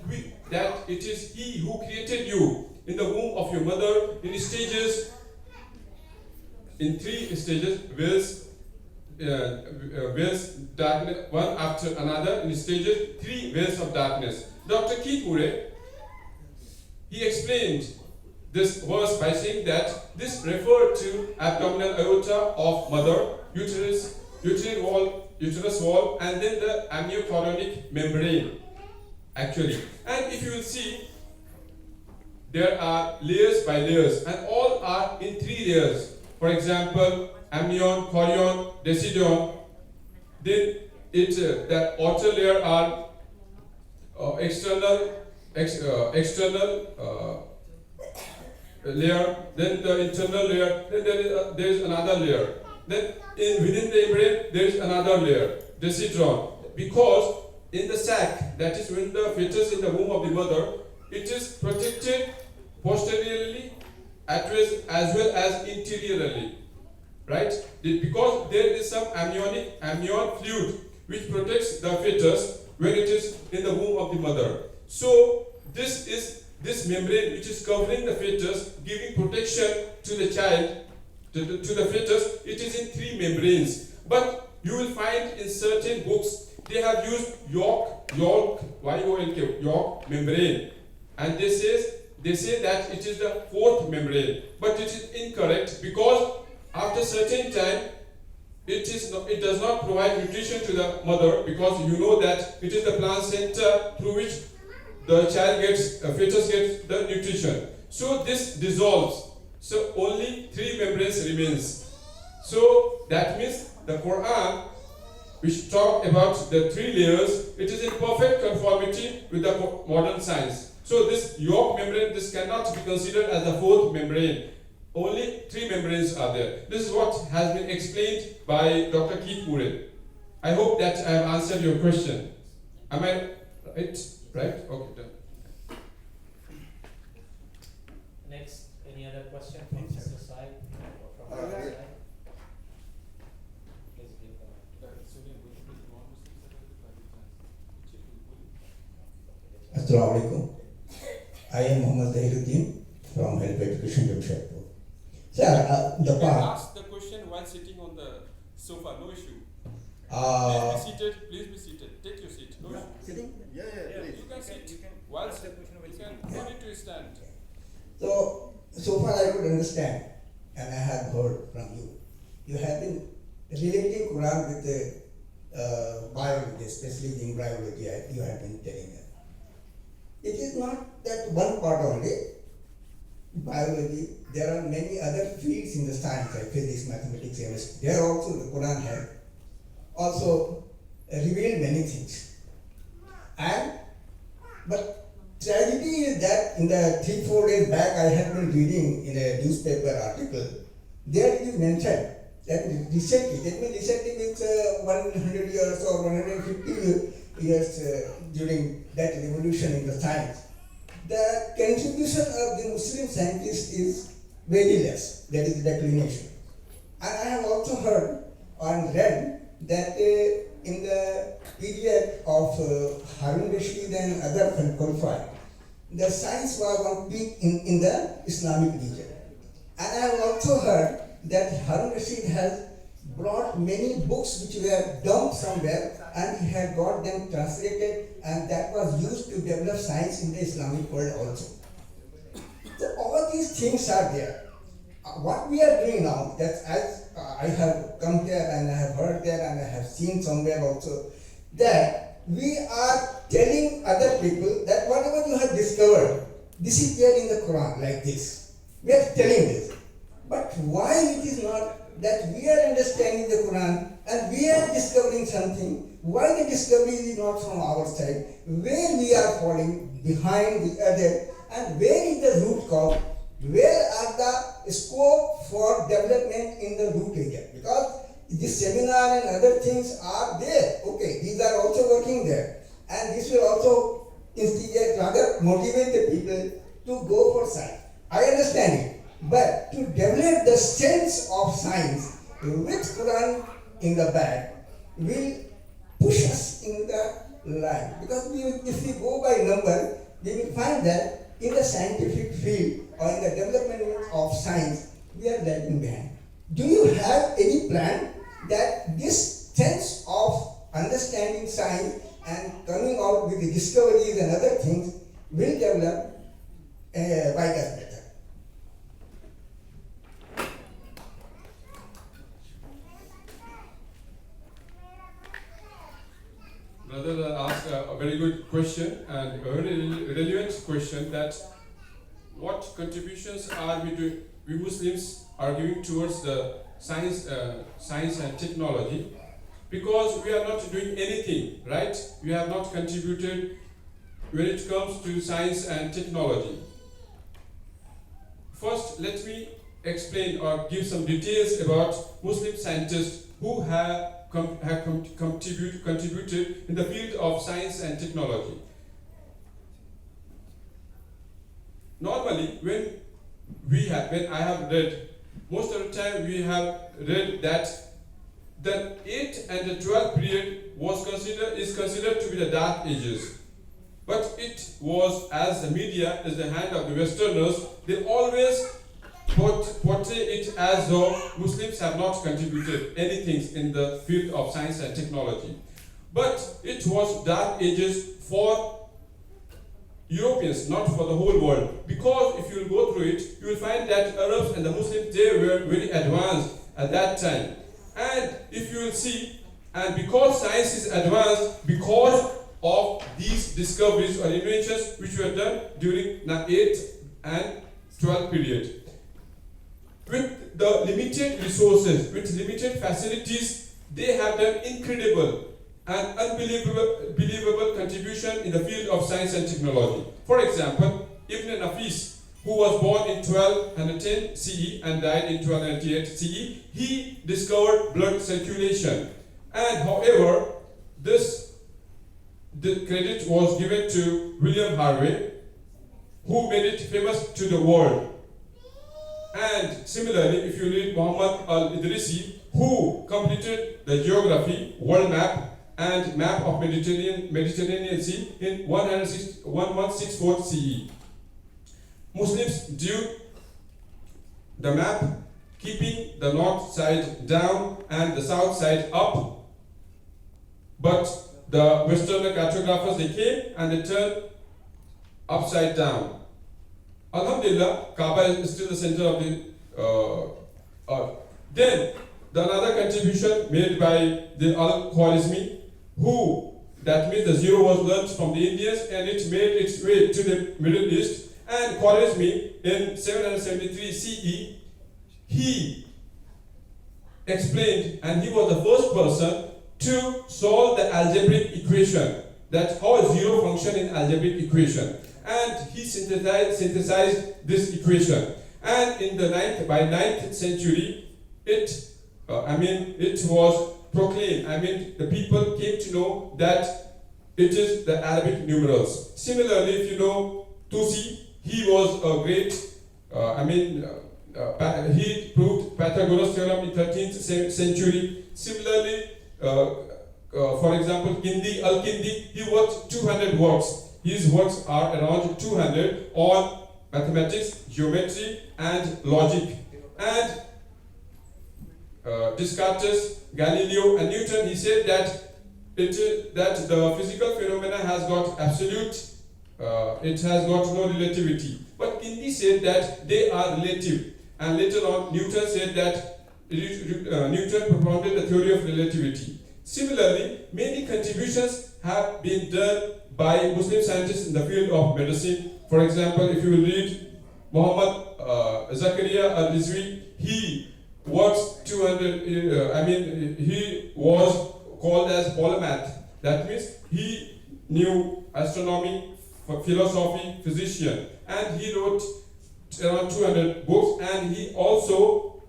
it is He who created you in the womb of your mother in stages, in 3 stages, veils darkness, one after another, in stages, 3 veils of darkness. Dr. Keith Murray, he explained this verse by saying that this referred to abdominal aorta of mother, uterus wall, and then the amniochorionic membrane, actually. And if you will see, there are layers by layers, and all are in 3 layers. For example, amnion, chorion, deciduum. Then the outer layer are external layer, then the internal layer, then there is another layer. Then within the embryo there is another layer, deciduum. Because in the sac, that is when the fetus in the womb of the mother, it is protected posteriorly as well as interiorly, right? Because there is some amnion fluid which protects the fetus when it is in the womb of the mother. So this membrane which is covering the fetus, giving protection to the child, to the fetus, it is in 3 membranes. But you will find in certain books they have used yolk membrane, and they say that it is the 4th membrane, but it is incorrect, because after certain time it does not provide nutrition to the mother, because you know that it is the placenta through which the fetus gets the nutrition. So this dissolves. So only 3 membranes remains. So that means the Quran, which talk about the 3 layers, it is in perfect conformity with the modern science. So this yolk membrane, this cannot be considered as the 4th membrane. Only 3 membranes are there. This is what has been explained by Dr. Keith Murray. I hope that I have answered your question. Am I right? Right? Okay, done. Next, any other question from sister side or from brother yeah. side? Please give the mic. Assalamu alaikum. I am Muhammad Zahiruddin from Help Education Jamshedpur. Sir, the You can part. ask the question while sitting on the sofa, no issue. Uh, Please be seated. Take your seat. No issue. Sitting? Yeah, please. You can sit. While ask the question you can no need to stand. so far I could understand, and I have heard from you. You have been relating Quran with the biology, especially the embryology. You have been telling us. It is not that one part only. Biology. There are many other fields in the science like physics, mathematics, chemistry. There also the Quran has also revealed many things. But tragedy is that in the 3-4 days back I had been reading in a newspaper article, there it is mentioned that recently, that means recently means 100 years or 150 years during that revolution in the science, the contribution of the Muslim scientists is very less, that is the declination. And I have also heard and read that in the period of Harun Rashid and other Khulafai, the science was on peak in the Islamic region. And I have also heard that Harun Rashid has brought many books which were dumped somewhere and he had got them translated, and that was used to develop science in the Islamic world also. So all these things are there. What we are doing now, that as I have come here and I have heard there and I have seen somewhere also, that we are telling other people that whatever you have discovered, this is there in the Quran, like this. We are telling this. But why it is not that we are understanding the Quran and we are discovering something, why the discovery is not from our side, where we are falling behind the other, and where is the root cause, where are the scope for development in the root area? Because this seminar and other things are there. Okay, these are also working there. And this will also instigate, rather motivate the people to go for science. I understand it. But to develop the sense of science with Quran in the back will push us in the line. Because if we go by number, we will find that in the scientific field or in the development of science, we are lagging behind. Do you have any plan that this sense of understanding science and coming out with the discoveries and other things will develop by that method? Brother asked a very good question and a very relevant question, that what contributions are we Muslims are giving towards the science and technology, because we are not doing anything, right? We have not contributed when it comes to science and technology. First, let me explain or give some details about Muslim scientists who have contributed in the field of science and technology. Normally, when I have read, most of the time we have read that the 8th and the 12th period is considered to be the dark ages. But it was, as the media is the hand of the Westerners, they always portray it as though Muslims have not contributed anything in the field of science and technology. But it was dark ages for Europeans, not for the whole world. Because if you will go through it, you will find that Arabs and the Muslims, they were very advanced at that time. And if you will see, and because science is advanced, because of these discoveries or inventions which were done during the 8th and 12th period. With the limited resources, with limited facilities, they have done incredible and unbelievable contribution in the field of science and technology. For example, Ibn Nafis, who was born in 1210 CE and died in 1298 CE, he discovered blood circulation. And however, the credit was given to William Harvey, who made it famous to the world. And similarly, if you read Muhammad al-Idrisi, who completed the geography, world map, and map of Mediterranean Sea in 1164 CE. Muslims drew the map, keeping the north side down and the south side up. But the Western cartographers, they came and they turned upside down. Alhamdulillah, Kaaba is still the center of the Then, another contribution made by the Al-Khwarizmi, who, that means the zero was learned from the Indians and it made its way to the Middle East. And Khwarizmi, in 773 CE, he explained, and he was the first person to solve the algebraic equation, that how a zero function in algebraic equation, and he synthesized this equation. And in the by 9th century, it was proclaimed. The people came to know that it is the Arabic numerals. Similarly, if you know Tusi, he was a great, he proved Pythagoras theorem in 13th century. Similarly, for example, Al-Kindi, he wrote 200 works. His works are around 200 on mathematics, geometry, and logic. And Descartes, Galileo, and Newton, he said that that the physical phenomena has got absolute, it has got no relativity. But Kindi said that they are relative. And later on, Newton said that Newton propounded the theory of relativity. Similarly, many contributions have been done by Muslim scientists in the field of medicine. For example, if you will read Muhammad Zakaria al-Rizvi, he works 200, he was called as polymath. That means he knew astronomy, philosophy, physician, and he wrote around 200 books, and he also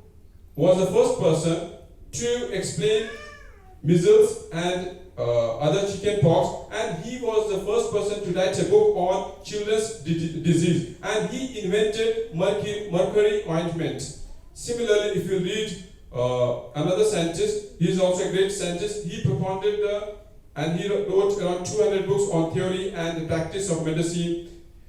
was the first person to explain measles and other chicken pox, and he was the first person to write a book on children's disease, and he invented mercury ointment. Similarly, if you read another scientist, he is also a great scientist, he propounded and he wrote around 200 books on theory and the practice of medicine.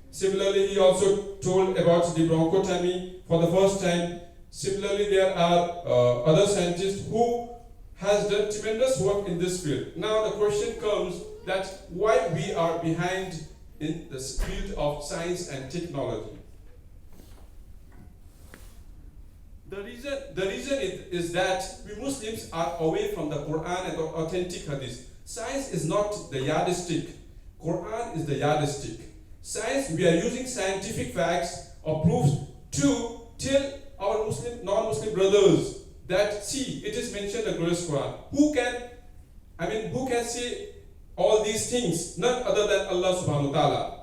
Similarly, he also told about the bronchotomy for the first time. Similarly, there are other scientists who has done tremendous work in this field. Now the question comes that why we are behind in the field of science and technology. The reason is that we Muslims are away from the Quran and the authentic hadith. Science is not the yardstick. Quran is the yardstick. Science, we are using scientific facts or proofs to tell our non-Muslim brothers that, see, it is mentioned in the glorious Quran. Who can say all these things? None other than Allah subhanahu wa ta'ala.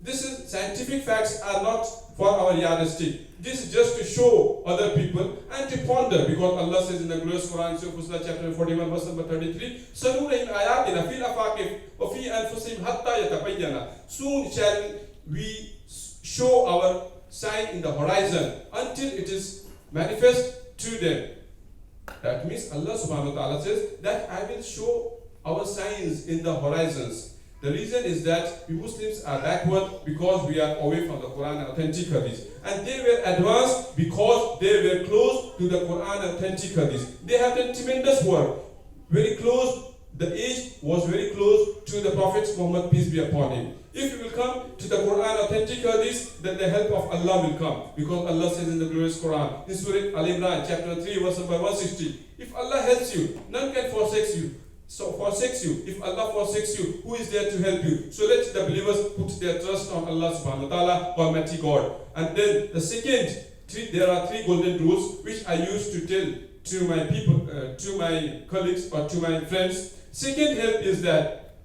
Scientific facts are not for our yardstick. This is just to show other people and to ponder, because Allah says in the glorious Quran, Surah Fussilat chapter 41, verse number 33, "Sanurihim ayatina fil afaqi wa fi anfusihim hatta yatabayyana." Soon shall we show our sign in the horizon until it is manifest to them. That means Allah subhanahu wa ta'ala says that I will show our signs in the horizons. The reason is that we Muslims are backward because we are away from the Quran and authentic hadith. And they were advanced because they were close to the Quran and authentic hadith. They have done tremendous work. Very close, the age was very close to the Prophet Muhammad, peace be upon him. If you will come to the Quran authentic hadith, then the help of Allah will come. Because Allah says in the glorious Quran, in Surah Al-Imran, chapter 3, verse number 160, if Allah helps you, none can forsake you. So forsakes you. If Allah forsakes you, who is there to help you? So let the believers put their trust on Allah subhanahu wa ta'ala, Almighty God. And then the second, there are three golden rules which I used to tell to my people, to my colleagues or to my friends. Second help is that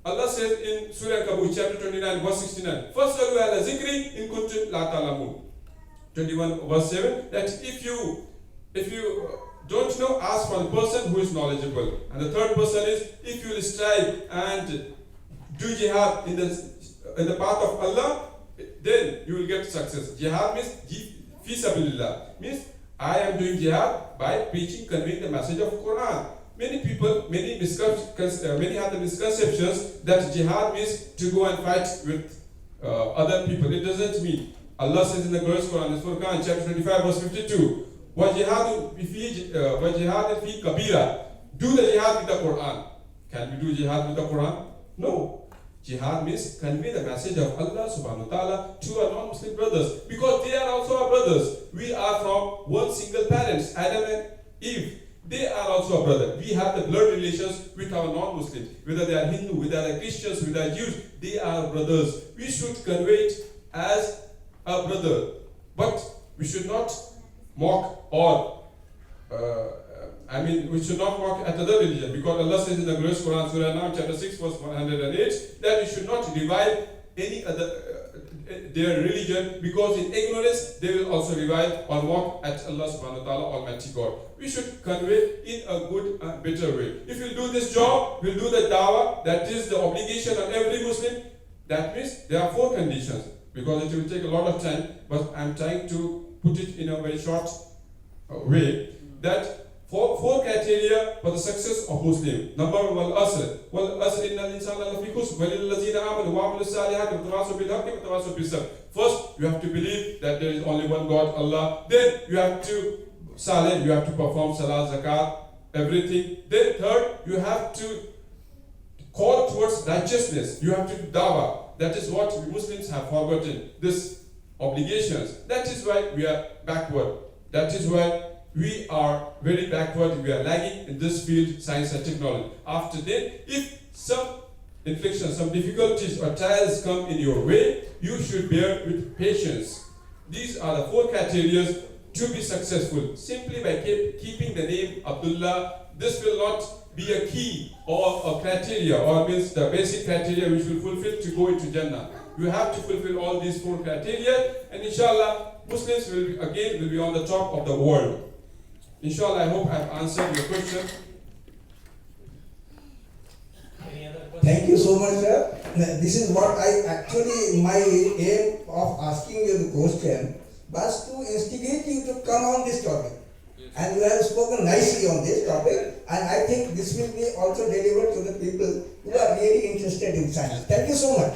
Allah says in Surah Kabut chapter 29 verse 69, "Fasalu ala zikri in kuntum la ta'lamun." 21 verse 7, that if you don't know, ask for the person who is knowledgeable. And the third person is, if you will strive and do jihad in the path of Allah, then you will get success. Jihad means fi sabilillah, means I am doing jihad by preaching, conveying the message of Quran. Many people, many have the misconceptions that jihad means to go and fight with other people. It doesn't mean. Allah says in the glorious Quran, in Furqan chapter 25 verse 52, وَجِهَادٌ فِي كَبِيرًا. Do the jihad with the Quran. Can we do jihad with the Quran? No. Jihad means convey the message of Allah subhanahu wa ta'ala to our non-Muslim brothers, because they are also our brothers. We are from one single parents, Adam and Eve. They are also our brother. We have the blood relations with our non-Muslims. Whether they are Hindu, whether they are Christians, whether they are Jews, they are brothers. We should convey it as a brother. But we should not mock or I mean, we should not mock at other religion, because Allah says in the glorious Quran, Surah An-Nam, chapter 6, verse 108, that we should not revile any other their religion, because in ignorance they will also revile or mock at Allah subhanahu wa ta'ala, Almighty God. We should convey in a good and better way. If we'll do this job, we'll do the dawah, that is the obligation on every Muslim. That means there are 4 conditions, because it will take a lot of time, but I'm trying to put it in a very short way, that four criteria for the success of Muslim. Number one, wal-asr innal insana lafi khusr walil ladzina amanu wa amilus salihati wa tawasaw bil haqqi wa tawasaw bis sabr. First, you have to believe that there is only one God, Allah. Then you have to you have to perform salah, zakat, everything. Then third, you have to call towards righteousness. You have to do dawah. That is what Muslims have forgotten. This obligations. That is why we are backward. That is why we are very backward, we are lagging in this field, science and technology. After that, if some inflictions, some difficulties or trials come in your way, you should bear with patience. These are the 4 criteria to be successful. Simply by keeping the name Abdullah, this will not be a key or a criteria, or means the basic criteria which will fulfill to go into Jannah. You have to fulfill all these 4 criteria, and inshallah, Muslims will be on the top of the world. Inshallah, I hope I have answered your question. Any other questions? Thank you so much, sir. This is what my aim of asking you the question was to instigate you to come on this topic. And you have spoken nicely on this topic, and I think this will be also delivered to the people who are really interested in science. Thank you so much.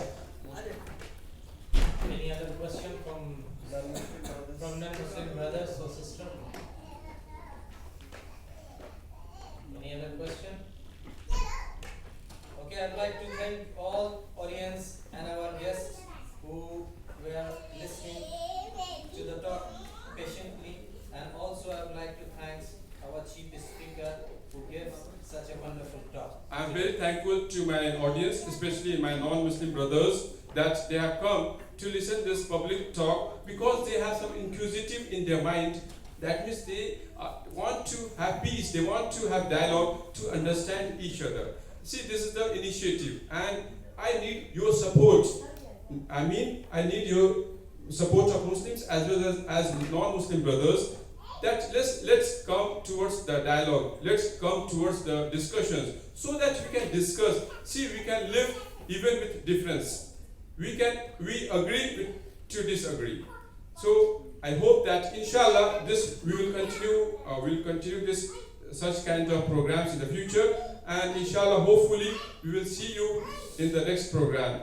Any other question from non-Muslim brothers or sisters? Any other question? Okay, I'd like to thank all audience and our guests who were listening to the talk patiently, and also I would like to thank our chief speaker who gave such a wonderful talk. I'm very thankful to my audience, especially my non-Muslim brothers, that they have come to listen to this public talk, because they have some inquisitive in their mind. That means they want to have peace, they want to have dialogue to understand each other. See, this is the initiative, and I need your support. I need your support of Muslims as well as non-Muslim brothers, that let's come towards the dialogue, let's come towards the discussions, so that we can discuss. See, we can live even with difference. We agree to disagree. So I hope that inshallah we will continue this such kind of programs in the future, and inshallah hopefully we will see you in the next program.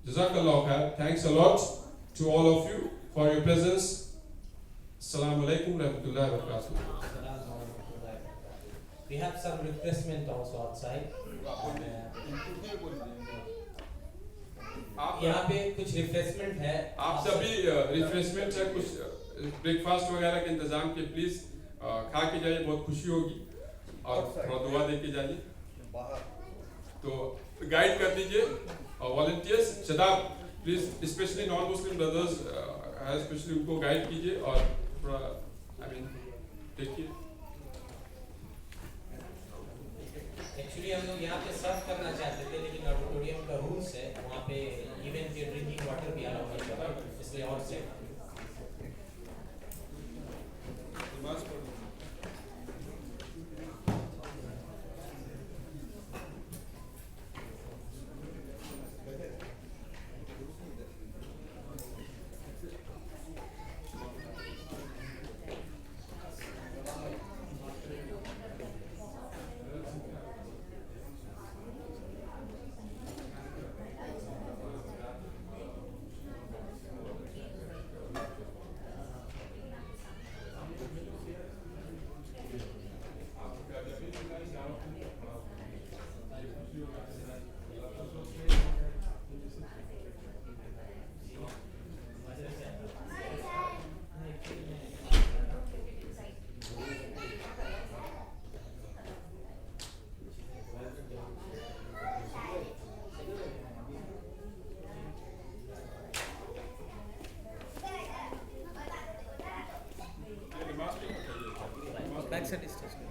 Jazakallah khair. Thanks a lot to all of you for your presence. Assalamu alaikum warahmatullahi wabarakatuh. We have some refreshment also outside. यहाँ पे कुछ refreshment है. आप सभी refreshment है, कुछ breakfast वगैरह के इंतजाम के प्लीज खा के जाइए, बहुत खुशी होगी, और थोड़ा दुआ दे के जाइए. तो गाइड कर दीजिए volunteers. Shadab please, specially non Muslim brothers specially उनको गाइड कीजिए और थोड़ा देखिए. एक्चुअली हम लोग यहाँ पे सर्व करना चाहते थे, लेकिन ऑडिटोरियम का रूल्स है, वहाँ पे इवन के ड्रिंकिंग वाटर भी अलाउ नहीं कर, इसलिए और से accept this station.